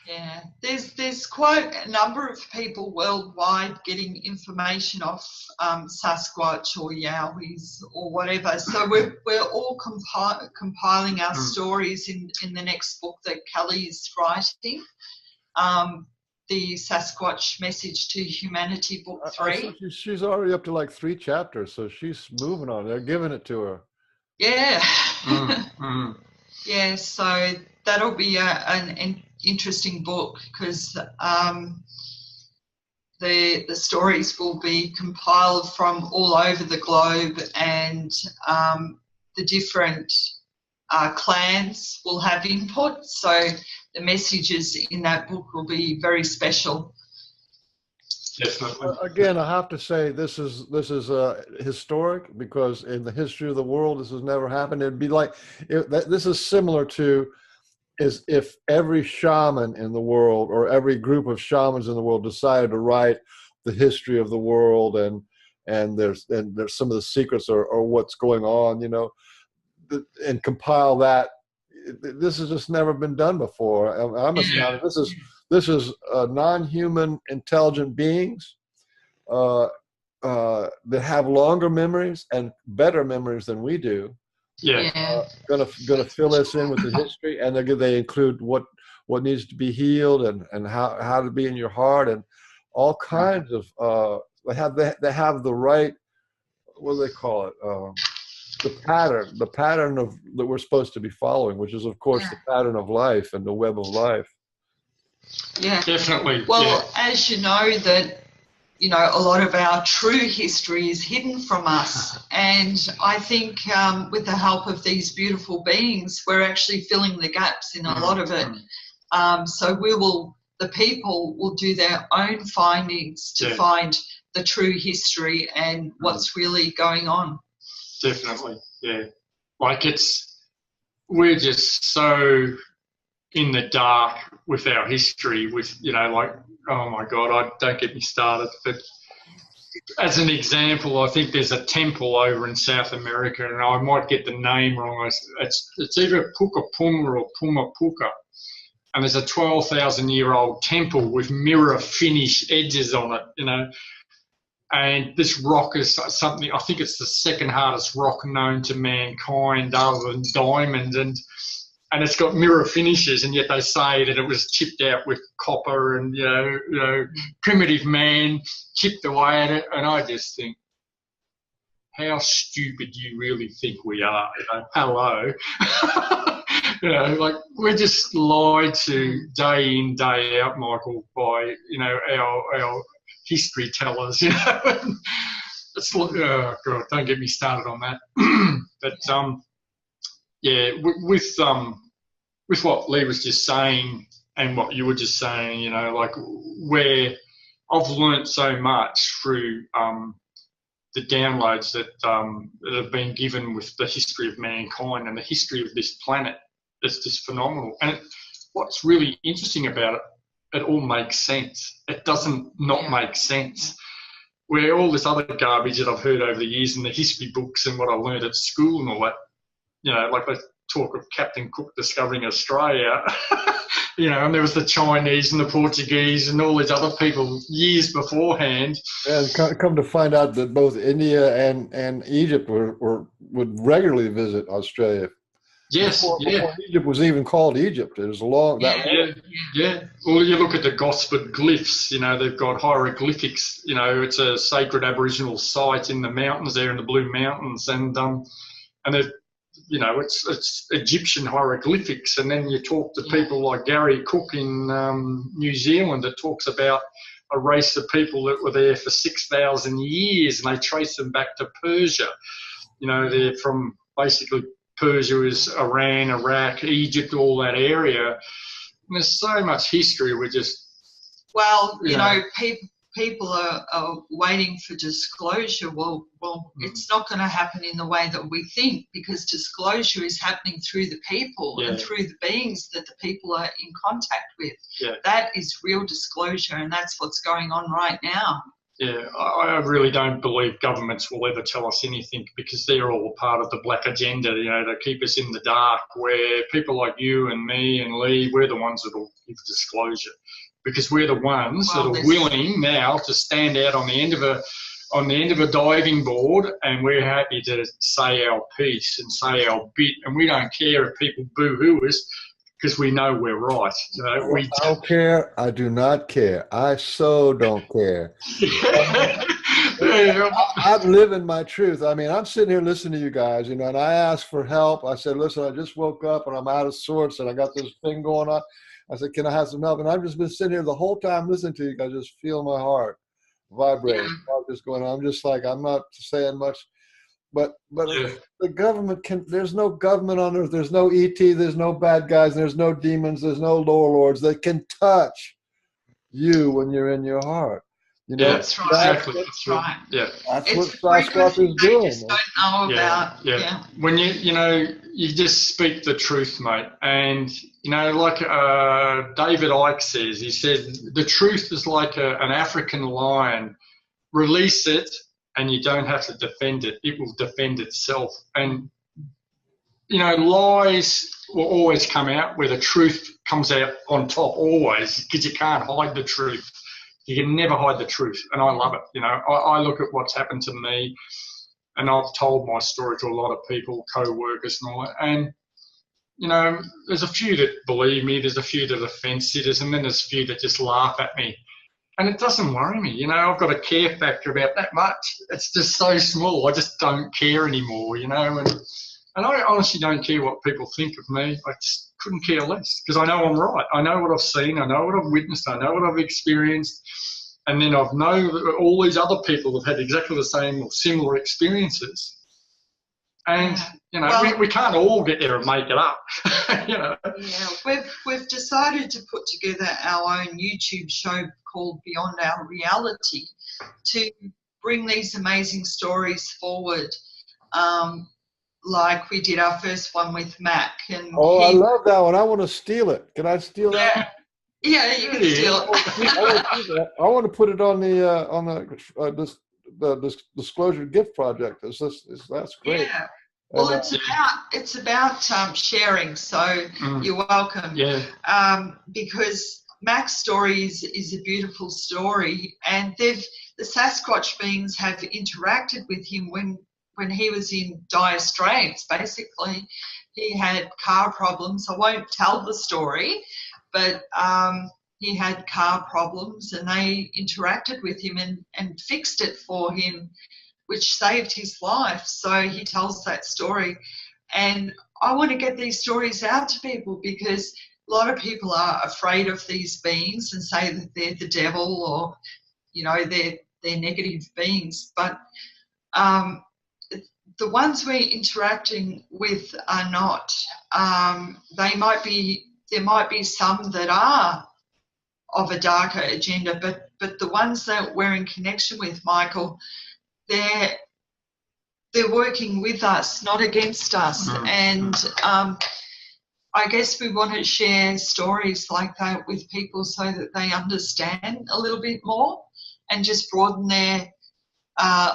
Yeah. There's quite a number of people worldwide getting information off Sasquatch or Yowies or whatever. So we're all compiling our stories in the next book that Kelly's writing. The Sasquatch Message to Humanity, Book 3. She's already up to like 3 chapters, so she's moving on. They're giving it to her. Yeah. Yeah, so that'll be an interesting book because the stories will be compiled from all over the globe, and the different clans will have input. So the messages in that book will be very special. Definitely. Again, I have to say this is historic, because in the history of the world this has never happened. It'd be like this is similar to is if every shaman in the world or every group of shamans in the world decided to write the history of the world and there's some of the secrets or what's going on, you know, and compile that. This has just never been done before. I'm astounded. This is non-human intelligent beings that have longer memories and better memories than we do. Yeah. Gonna fill us in with the history, and they include what needs to be healed and how to be in your heart and all kinds of. They have the right, what do they call it? The pattern of that we're supposed to be following, which is of course the pattern of life and the web of life. Yeah, definitely. Well, as you know, that a lot of our true history is hidden from us, and I think with the help of these beautiful beings, we're actually filling the gaps in a lot of it. So the people will do their own findings to find the true history and what's really going on. Definitely, yeah. Like we're just so in the dark with our history, with, like, oh my God, don't get me started. But as an example, I think there's a temple over in South America, and I might get the name wrong. It's either Pucapuma or Pumapuca. And there's a 12,000-year-old temple with mirror finish edges on it, And this rock is something, I think it's the second hardest rock known to mankind other than diamond. And it's got mirror finishes, and yet they say that it was chipped out with copper and, primitive man chipped away at it. And I just think, how stupid do you really think we are? Hello. Like we're just lied to day in, day out, Michael, by, our history tellers, It's oh God, don't get me started on that. But with what Lee was just saying and what you were just saying, like where I've learnt so much through the downloads that have been given with the history of mankind and the history of this planet. It's just phenomenal. And what's really interesting about it, it all makes sense. It doesn't not make sense. Where all this other garbage that I've heard over the years in the history books and what I learned at school and all that, like they talk of Captain Cook discovering Australia, and there was the Chinese and the Portuguese and all these other people years beforehand. And come to find out that both India and Egypt would regularly visit Australia. Yes, before Egypt was even called Egypt. It was long. Yeah. Well, you look at the Gosford glyphs. They've got hieroglyphics. It's a sacred Aboriginal site in the mountains there, in the Blue Mountains, and they've, it's Egyptian hieroglyphics. And then you talk to people like Gary Cook in New Zealand that talks about a race of people that were there for 6,000 years, and they trace them back to Persia. They're from basically Persia is Iran, Iraq, Egypt, all that area. And there's so much history. We're just, well, you know, people are waiting for disclosure. Well, it's not going to happen in the way that we think, because disclosure is happening through the people and through the beings that the people are in contact with. Yeah. That is real disclosure, and that's what's going on right now. Yeah, I really don't believe governments will ever tell us anything, because they're all part of the black agenda, you know, to keep us in the dark, where people like you and me and Lee, we're the ones that will give disclosure, because we're the ones that are willing now to stand out on the end of a diving board, and we're happy to say our piece and say our bit, and we don't care if people boo-hoo us, because we know we're right. You know, I don't care. I do not care. I so don't care. I'm living my truth. I mean, I'm sitting here listening to you guys, you know, and I asked for help. I said, listen, I just woke up and I'm out of sorts and I got this thing going on. I said, can I have some help? And I've just been sitting here the whole time listening to you guys, just feel my heart vibrating. I'm just going, I'm just like, I'm not saying much. But the government there's no government on earth. There's no ET. There's no bad guys. There's no demons. There's no lords that can touch you when you're in your heart. You know, that's right. Exactly. That's right. Yeah. That's what Sasquatch is doing. They just don't know about. Yeah. When you just speak the truth, mate. And, you know, like David Icke says, he said, the truth is like an African lion. Release it, and you don't have to defend it. It will defend itself. And, you know, lies will always come out where the truth comes out on top, always, because you can't hide the truth. You can never hide the truth, and I love it. You know, I look at what's happened to me, and I've told my story to a lot of people, co-workers and all that, and, you know, there's a few that believe me, there's a few that are fence-sitters, and then there's a few that just laugh at me. And it doesn't worry me, you know. I've got a care factor about that much. It's just so small. I just don't care anymore, you know. And I honestly don't care what people think of me. I just couldn't care less, because I know I'm right. I know what I've seen. I know what I've witnessed. I know what I've experienced. And then I've known that all these other people have had exactly the same or similar experiences. And, you know, we can't all get there and make it up, you know. Yeah, we've decided to put together our own YouTube show called Beyond Our Reality to bring these amazing stories forward, like we did our first one with Mac. And I love that one. I want to steal it. Can I steal that? Yeah, you can steal it. I want to put it on the this disclosure gift project. That's great. Yeah. Well, it's about sharing. So you're welcome. Yeah. Because Mac's story is a beautiful story, and the Sasquatch beings have interacted with him when he was in dire straits. Basically, he had car problems. I won't tell the story, but he had car problems, and they interacted with him and fixed it for him, which saved his life. So he tells that story. And I want to get these stories out to people, because a lot of people are afraid of these beings and say that they're the devil, or, you know, they're negative beings. But the ones we're interacting with are not. There might be some that are of a darker agenda, but the ones that we're in connection with, Michael, they're working with us, not against us. And I guess we want to share stories like that with people so that they understand a little bit more and just broaden their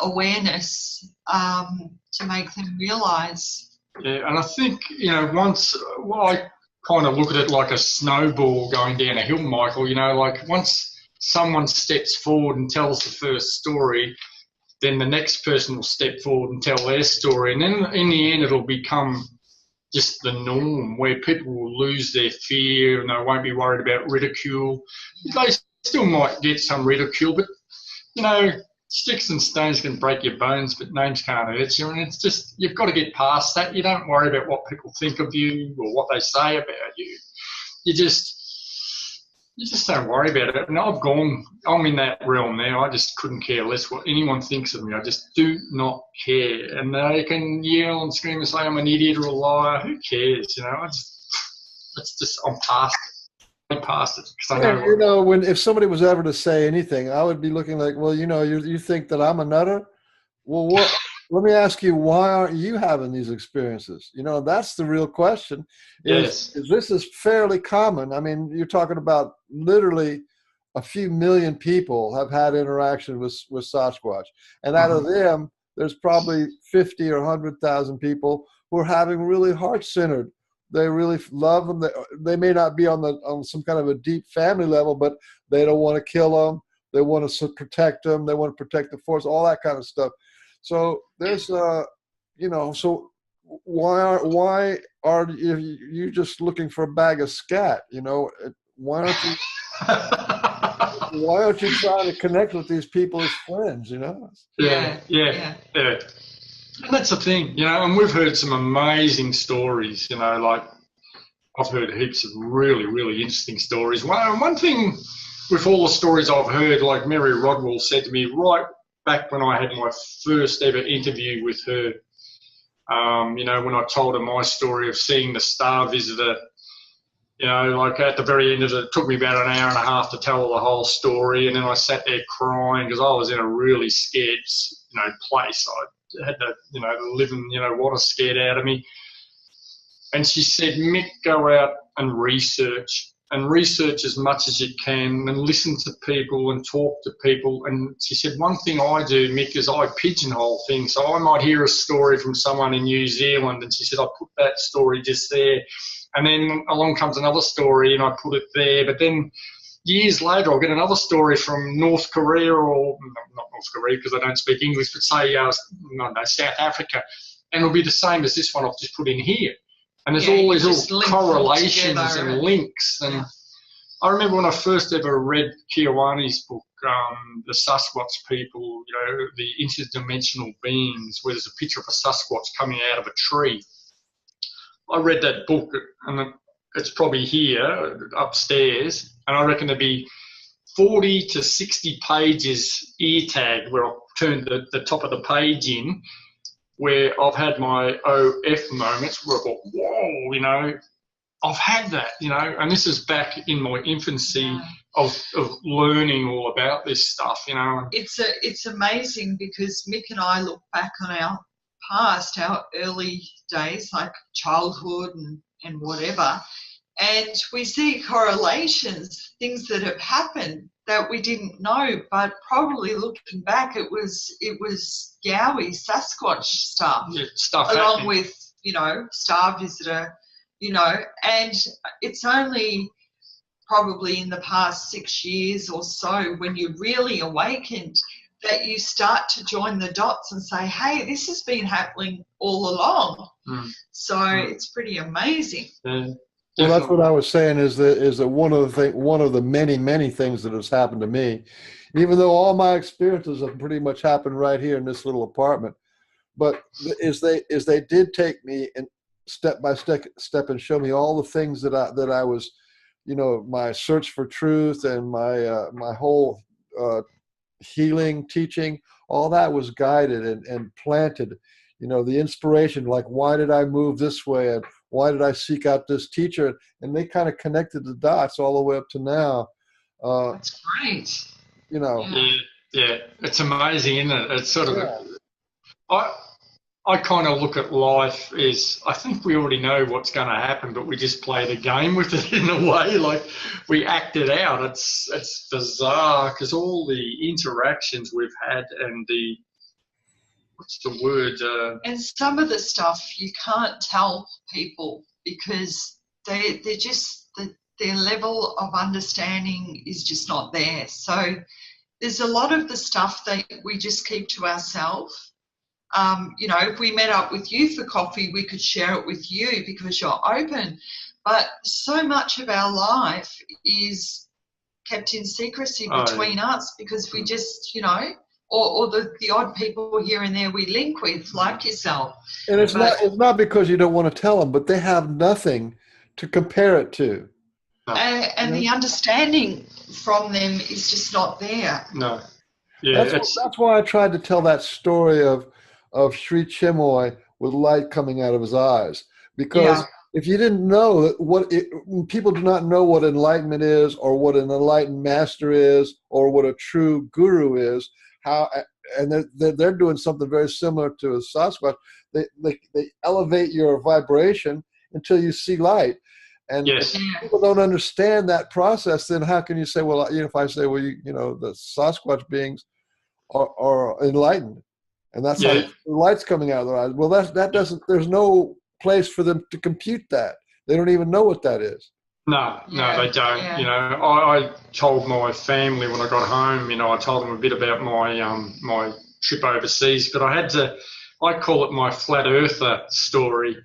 awareness to make them realise. Yeah, and I think, you know, I kind of look at it like a snowball going down a hill, Michael. You know, like once someone steps forward and tells the first story, then the next person will step forward and tell their story. And then in the end, it'll become just the norm, where people will lose their fear and they won't be worried about ridicule. They still might get some ridicule, but, you know, sticks and stones can break your bones, but names can't hurt you. And it's just, you've got to get past that. You don't worry about what people think of you or what they say about you. You just, You just don't worry about it. And I'm in that realm now. I just couldn't care less what anyone thinks of me. I just do not care. And they can yell and scream and say I'm an idiot or a liar. Who cares? You know, I'm past it. I'm past it. Because I know, you know, if somebody was ever to say anything, I would be looking like, well, you know, you think that I'm a nutter? Well, let me ask you, why aren't you having these experiences? You know, that's the real question. Is this is fairly common? I mean, you're talking about literally a few million people have had interaction with Sasquatch. And out of them, there's probably 50 or 100,000 people who are having really heart-centered. They really love them. They may not be on some kind of a deep family level, but they don't want to kill them. They want to protect them. They want to protect the forest, all that kind of stuff. So there's, you know, so why are you just looking for a bag of scat? You know, why aren't you trying to connect with these people as friends? You know? Yeah. And that's the thing, you know. And we've heard some amazing stories. You know, like I've heard heaps of really, really interesting stories. One thing with all the stories I've heard, like Mary Rodwell said to me right back when I had my first ever interview with her, you know, when I told her my story of seeing the star visitor, you know, like at the very end of it took me about an hour and a half to tell her the whole story. And then I sat there crying because I was in a really scared, you know, place. I had to, you know, living, you know, water scared out of me. And she said, Mick, go out and research as much as you can and listen to people and talk to people. And she said, one thing I do, Mick, is I pigeonhole things. So I might hear a story from someone in New Zealand, and she said, I put that story just there. And then along comes another story and I put it there. But then years later, I'll get another story from North Korea, or not North Korea because I don't speak English, but say, South Africa. And it'll be the same as this one I've just put in here. And there's all these little correlations and links. And I remember when I first ever read Kiowani's book, The Sasquatch People, you know, the interdimensional beings, where there's a picture of a Sasquatch coming out of a tree. I read that book, and it's probably here upstairs, and I reckon there'd be 40 to 60 pages ear tagged where I've turned the top of the page in, where I've had my OF moments where I thought, whoa, you know, I've had that, you know, and this is back in my infancy of learning all about this stuff, you know. It's amazing because Mick and I look back on our past, our early days, like childhood and whatever, and we see correlations, things that have happened that we didn't know, but probably looking back, it was Yowie, Sasquatch stuff, along happening with, you know, star visitor, you know, and it's only probably in the past 6 years or so when you really awakened that you start to join the dots and say, hey, this has been happening all along. So it's pretty amazing. Well, that's what I was saying is that one of the many things that has happened to me, even though all my experiences have pretty much happened right here in this little apartment, but is they did take me and step by step and show me all the things that I was, you know, my search for truth and my whole healing, teaching, all that was guided and planted. You know, the inspiration, like, why did I move this way? And why did I seek out this teacher? And they kind of connected the dots all the way up to now. That's great. You know. Yeah. It's amazing, isn't it? It's sort of, I kind of look at life as, I think we already know what's going to happen, but we just play the game with it in a way, like we act it out. It's bizarre because all the interactions we've had and the, what's the word? And some of the stuff you can't tell people because they're just, their level of understanding is just not there. So there's a lot of the stuff that we just keep to ourselves. You know, if we met up with you for coffee, we could share it with you because you're open. But so much of our life is kept in secrecy between us because we just, you know, or the odd people here and there we link with, like yourself. And it's not because you don't want to tell them, but they have nothing to compare it to. No. And the understanding from them is just not there. No. Yeah, that's why I tried to tell that story of Sri Chinmoy with light coming out of his eyes. Because if you didn't know people do not know what enlightenment is, or what an enlightened master is, or what a true guru is, and they're doing something very similar to a Sasquatch. They elevate your vibration until you see light. And yes. if people don't understand that process, then how can you say, well, if I say, well, the Sasquatch beings are enlightened, and that's how the light's coming out of their eyes. Well, that doesn't. There's no place for them to compute that. They don't even know what that is. No, they don't. Yeah. I told my family when I got home. I told them a bit about my trip overseas, but I call it my flat earther story,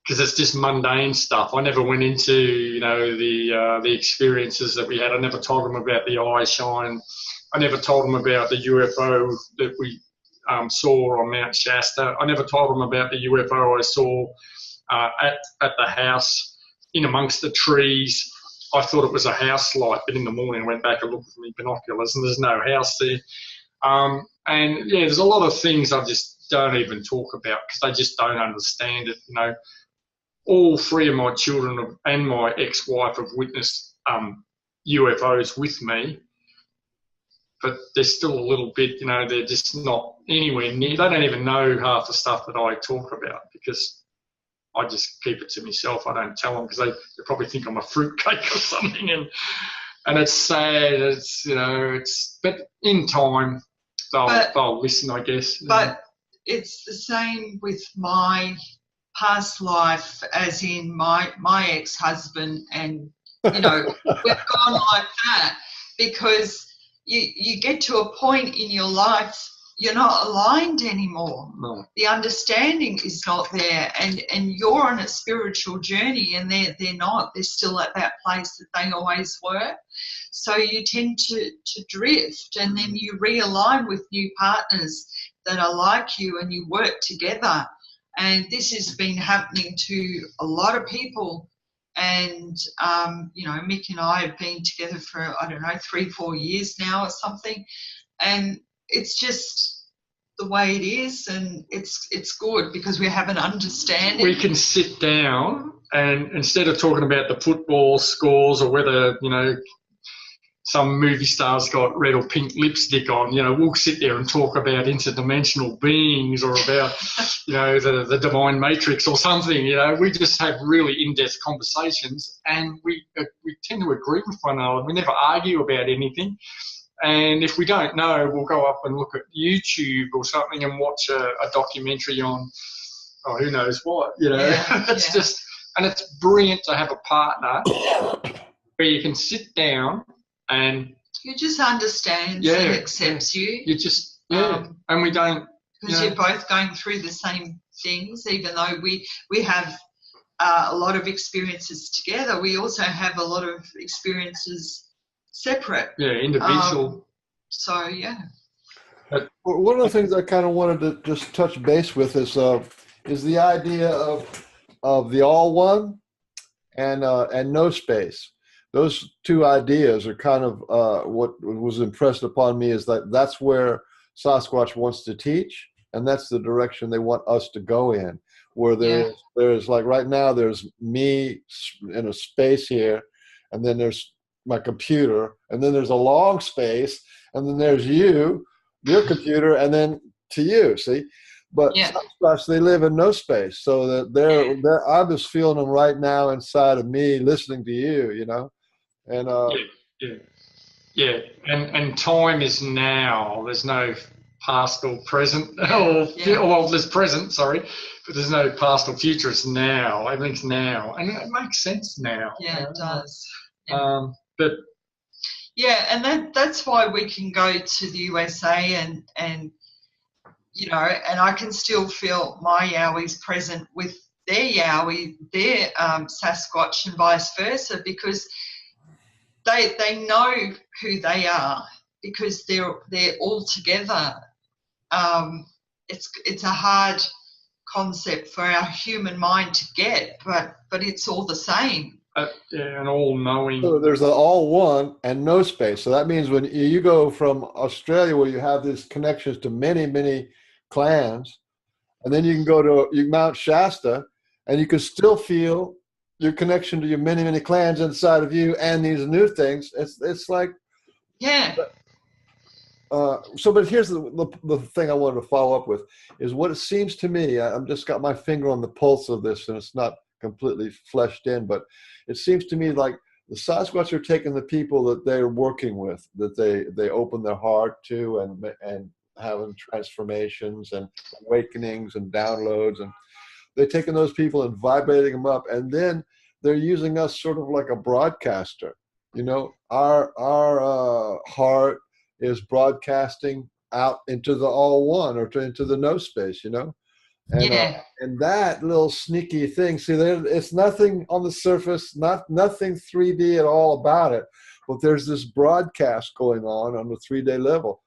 because it's just mundane stuff. I never went into the experiences that we had. I never told them about the eye shine. I never told them about the UFO that we saw on Mount Shasta. I never told them about the UFO I saw at the house in amongst the trees. I thought it was a house light, but in the morning I went back and looked with my binoculars and there's no house there. There's a lot of things I just don't even talk about because they just don't understand it. All three of my children and my ex-wife have witnessed UFOs with me, but they're still a little bit, they're just not anywhere near. They don't even know half the stuff that I talk about because I just keep it to myself. I don't tell them because they probably think I'm a fruitcake or something, and it's sad. But in time they'll listen, I guess. But it's the same with my past life, as in my ex-husband, and we've gone like that because you get to a point in your life you're not aligned anymore. No. The understanding is not there, and you're on a spiritual journey, and they're not. They're still at that place that they always were. So you tend to drift, and then you realign with new partners that are like you, and you work together. And this has been happening to a lot of people. And, Mick and I have been together for, 3-4 years now or something. And it's just the way it is, and it's good because we have an understanding. We can sit down and instead of talking about the football scores or whether, some movie star's got red or pink lipstick on, we'll sit there and talk about interdimensional beings or about, the divine matrix or something. We just have really in-depth conversations, and we tend to agree with one another. We never argue about anything. And if we don't know, we'll go up and look at YouTube or something and watch a documentary on, who knows what, It's just, and it's brilliant to have a partner where you can sit down and you just understands and accepts you. You just, and we don't. Because you're both going through the same things, even though we have a lot of experiences together, we also have a lot of experiences separate. Yeah, individual. But one of the things I kind of wanted to just touch base with is the idea of the all one and no space. Those two ideas are kind of what was impressed upon me, is that's where Sasquatch wants to teach, and that's the direction they want us to go in. Where there's like right now, there's me in a space here, and then there's my computer, and then there's a long space, and then there's your computer, and then to you, see? But Sasquatch, they live in no space, so that I'm just feeling them right now inside of me, listening to you, and and time is now. There's no past or present, well, there's present, sorry, but there's no past or future. It's now. Everything's now, and it makes sense now. Yeah, it does. But and that's why we can go to the USA and and I can still feel my Yowies present with their Yowie, their Sasquatch, and vice versa, because they know who they are, because they're all together. It's a hard concept for our human mind to get, but it's all the same. an all-knowing. So there's an all one and no space. So that means when you go from Australia, where you have these connections to many, many clans, and then you can go to Mount Shasta, and you can still feel your connection to your many, many clans inside of you, and these new things. It's like, Yeah. So, but here's the thing I wanted to follow up with is what it seems to me. I'm just got my finger on the pulse of this, and it's not completely fleshed in, but it seems to me like the Sasquatch are taking the people that they're working with, that they open their heart to, and having transformations and awakenings and downloads, and they're taking those people and vibrating them up, and then they're using us sort of like a broadcaster. You know, our heart is broadcasting out into the all one or into the no space. You know, and Yeah. and that little sneaky thing. See, it's nothing on the surface, nothing 3D at all about it. But there's this broadcast going on the 3D level.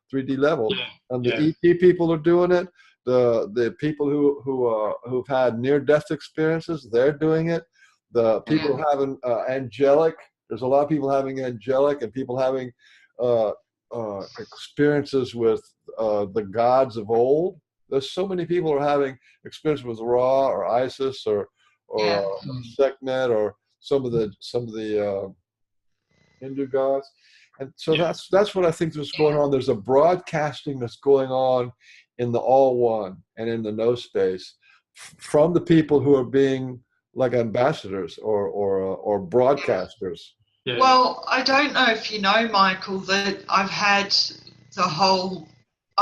Yeah. And the Yeah. EP people are doing it. The people who've had near-death experiences, they're doing it. The people having angelic. There's a lot of people having angelic and people having experiences with the gods of old. There's so many people are having experience with Ra or Isis or Sekhmet or some of the Hindu gods. And so that's what I think is going on. There's a broadcasting that's going on in the all one and in the no space from the people who are being like ambassadors or broadcasters. Yeah. Well, I don't know if you know, Michael, that I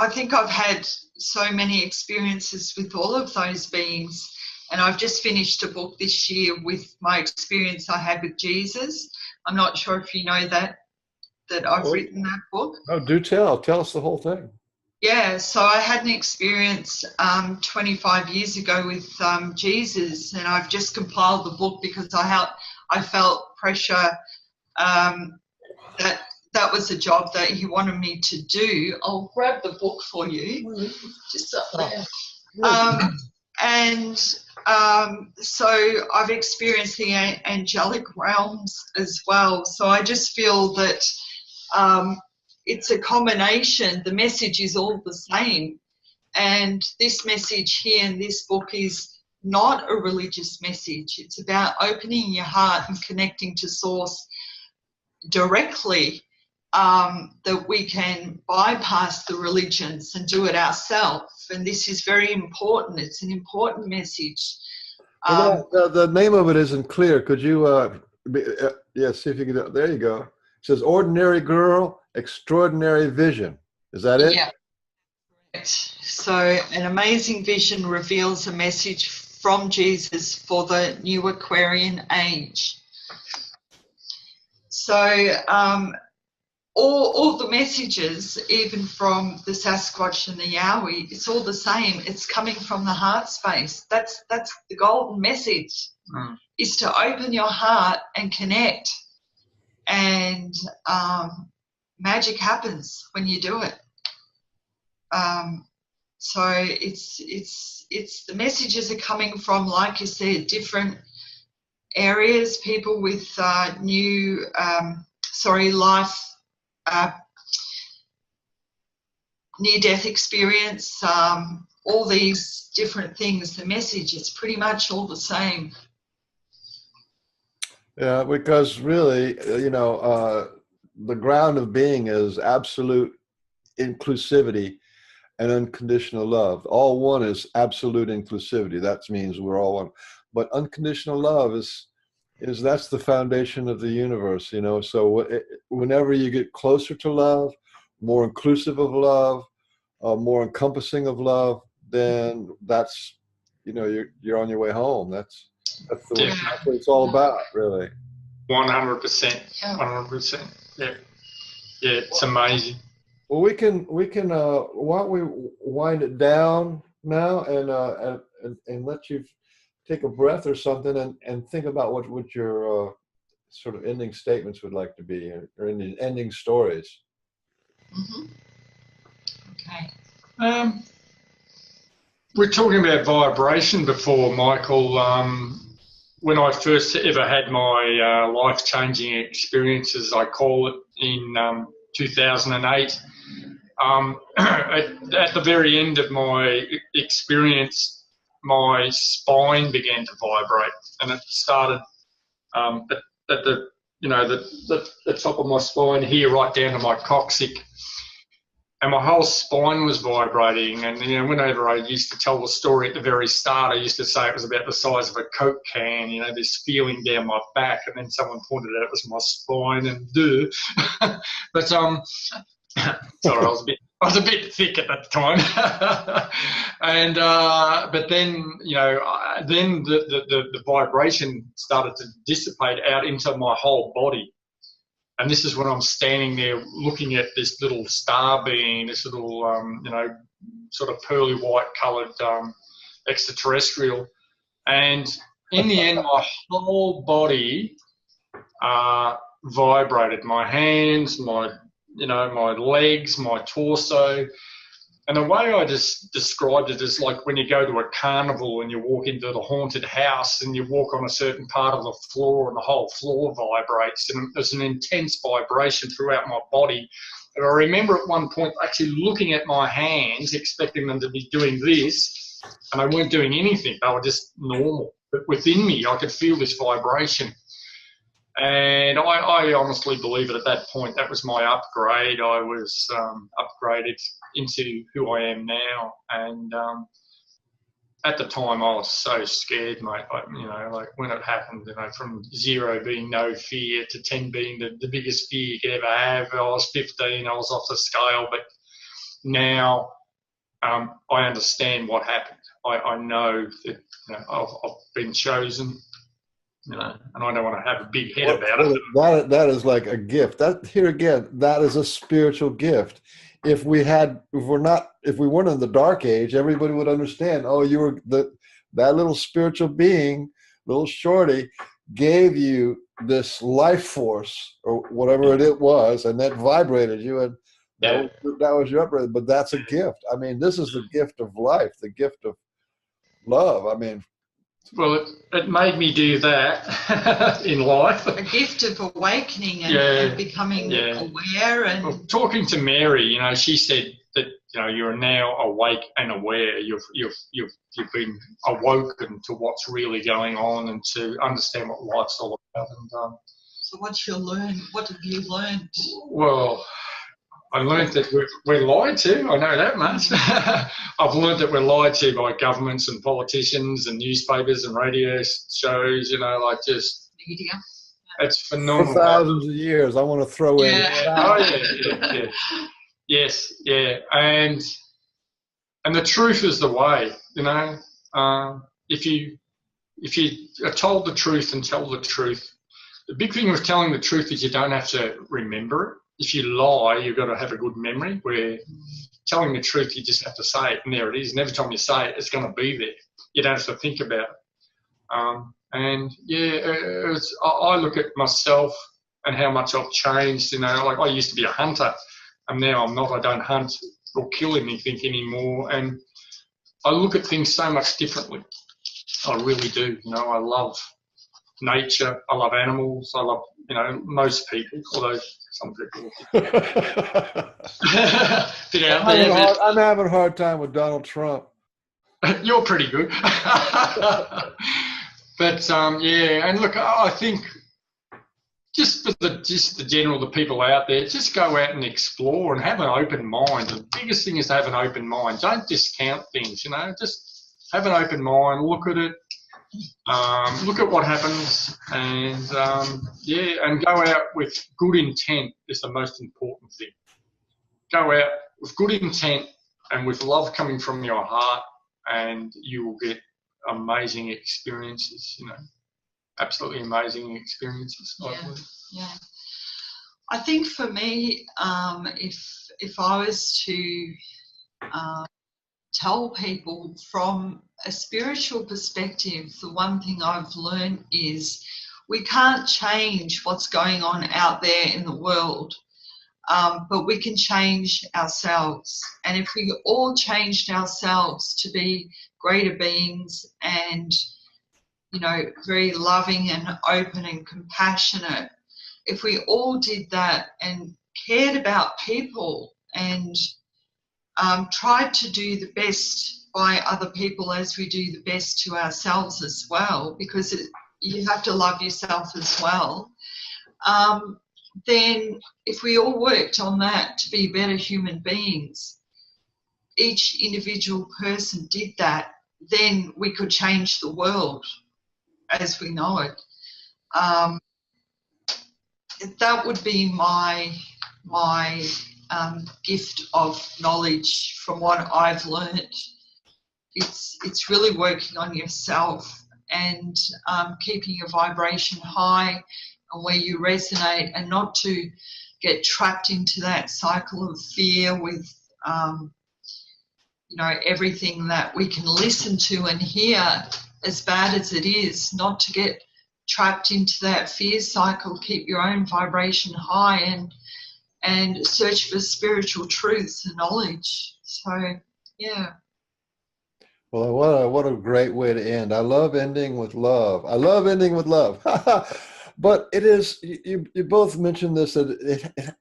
think I've had so many experiences with all of those beings. And I've just finished a book this year with my experience I had with Jesus. I'm not sure if you know that I've written that book. Oh, do tell. Tell us the whole thing. Yeah, so I had an experience 25 years ago with Jesus, and I've just compiled the book because I felt pressure that was a job that he wanted me to do. I'll grab the book for you, just up there. So I've experienced the angelic realms as well. So I just feel that it's a combination. The message is all the same. And this message here in this book is not a religious message. It's about opening your heart and connecting to Source directly, that we can bypass the religions and do it ourselves. And this is very important. It's an important message. The name of it isn't clear. Could you, see if you can, there you go. It says Ordinary Girl, Extraordinary Vision. Is that it? Yeah. So an amazing vision reveals a message from Jesus for the new Aquarian age. So all the messages, even from the Sasquatch and the Yowie, it's all the same. It's coming from the heart space. That's the golden message, is to open your heart and connect. And magic happens when you do it. So it's the messages are coming from, like you said, different areas, people with life, near-death experience, all these different things. The message is pretty much all the same. Yeah, because really, the ground of being is absolute inclusivity and unconditional love. All one is absolute inclusivity. That means we're all one. But unconditional love is that's the foundation of the universe, So whenever you get closer to love, more inclusive of love, more encompassing of love, then that's, you're on your way home. That's that's what it's all about, really. 100%. 100%. Yeah. Yeah, it's amazing. Well, we can why don't we wind it down now and let you take a breath or something and think about what your sort of ending statements would like to be, or ending stories. Mm-hmm. Okay. We're talking about vibration before, Michael. when I first ever had my life-changing experiences, I call it, in 2008. At the very end of my experience, my spine began to vibrate, and it started at the the top of my spine here, right down to my coccyx. And my whole spine was vibrating. And, whenever I used to tell the story at the very start, I used to say it was about the size of a Coke can, this feeling down my back. And then someone pointed out it was my spine, and But, sorry, I was a bit thick at that time. And, but then, then the vibration started to dissipate out into my whole body. And this is when I'm standing there looking at this little star being, this little, sort of pearly white coloured extraterrestrial. And in the end, my whole body vibrated. My hands, my legs, my torso. And the way I just described it is like when you go to a carnival and you walk into the haunted house and you walk on a certain part of the floor and the whole floor vibrates, and there's an intense vibration throughout my body. And I remember at one point actually looking at my hands, expecting them to be doing this, and they weren't doing anything. They were just normal. But within me, I could feel this vibration. And I honestly believe that at that point, that was my upgrade. I was upgraded into who I am now. And at the time, I was so scared, mate. Like when it happened, from 0 being no fear to 10 being the biggest fear you could ever have. I was 15, I was off the scale. But now I understand what happened. I know that I've been chosen. And I don't want to have a big head about it. That is like a gift. That here again, that is a spiritual gift. If we weren't in the dark age, everybody would understand. Oh, you were that little spiritual being, little shorty, gave you this life force or whatever it was, and that vibrated you, and that was your upgrade. But that's a gift. I mean, this is the gift of life, the gift of love. I mean. Well, it made me do that in life. A gift of awakening and becoming aware. And well, talking to Mary, she said that you're now awake and aware. You've been awoken to what's really going on and to understand what life's all about. And so, what have you learned? Well, I learned that we're lied to. I know that much. I've learned that we're lied to by governments and politicians and newspapers and radio shows, just media. It's phenomenal. For thousands of years, I want to throw in. Oh, yeah. Yes, yeah. And the truth is the way, if you are told the truth and tell the truth, the big thing with telling the truth is you don't have to remember it. If you lie, you've got to have a good memory. Where telling the truth, you just have to say it, and there it is. And every time you say it, it's going to be there. You don't have to think about it. I look at myself and how much I've changed. Like I used to be a hunter, and now I'm not. I don't hunt or kill anything anymore. And I look at things so much differently. I really do. I love nature. I love animals. I love, most people, although some people. I'm having a hard time with Donald Trump. You're pretty good. But, and look, I think just for the general, the people out there, just go out and explore and have an open mind. The biggest thing is to have an open mind. Don't discount things, just have an open mind, look at it. Look at what happens, and and go out with good intent is the most important thing. Go out with good intent and with love coming from your heart, and you will get amazing experiences. Absolutely amazing experiences. Yeah. I think for me, if I was to tell people from a spiritual perspective, the one thing I've learned is we can't change what's going on out there in the world, but we can change ourselves. And if we all changed ourselves to be greater beings and very loving and open and compassionate. If we all did that and cared about people and tried to do the best by other people as we do the best to ourselves as well, because you have to love yourself as well, then if we all worked on that to be better human beings, each individual person did that, then we could change the world as we know it. That would be my gift of knowledge from what I've learned. It's really working on yourself and keeping your vibration high and where you resonate, and not to get trapped into that cycle of fear with everything that we can listen to and hear, as bad as it is, not to get trapped into that fear cycle. Keep your own vibration high and search for spiritual truths and knowledge. So, yeah. Well, what a great way to end. I love ending with love. But it is, you both mentioned this, that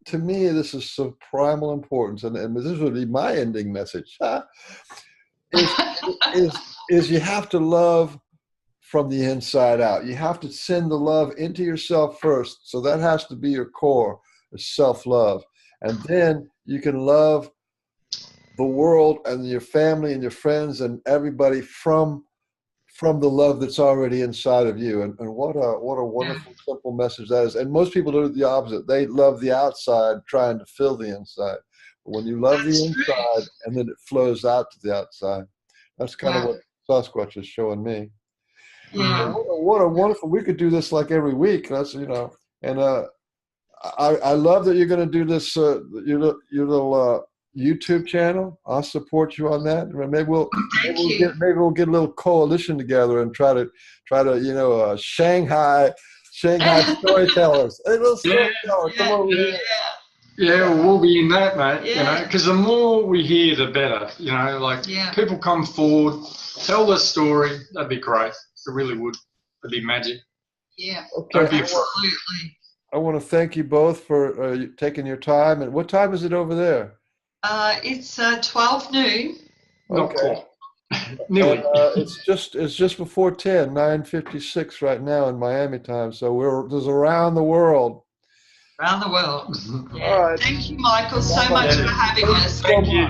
to me, this is of primal importance, and this would be my ending message, is you have to love from the inside out. You have to send the love into yourself first. So that has to be your core, self-love. And then you can love the world and your family and your friends and everybody from the love that's already inside of you. And what a wonderful, simple message that is. And most people do the opposite. They love the outside, trying to fill the inside. But when you love the inside, and then it flows out to the outside. That's kind of what Sasquatch is showing me. Yeah. What a wonderful, we could do this like every week. That's, and I love that you're going to do this, your little YouTube channel. I'll support you on that. Maybe we'll get a little coalition together and try to Shanghai storytellers. Hey, little storyteller, come over here. Yeah, we'll be in that, mate. Because the more we hear, the better. People come forward, tell their story. That'd be great. It really would. It'd be magic. Yeah. Okay. Absolutely. I want to thank you both for taking your time. And what time is it over there? It's 12 noon. Okay. Nearly. It's just before 10, 9:56 right now in Miami time. So there's around the world. Around the world. Yeah. All right. Thank you, Michael, so much for having us. Thank you.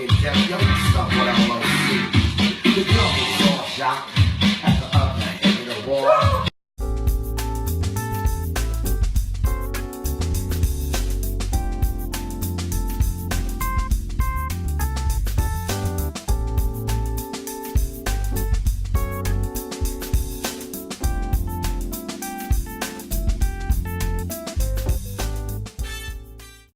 in depth. Yo, what's up, what I'm gonna see? The jungle, y'all.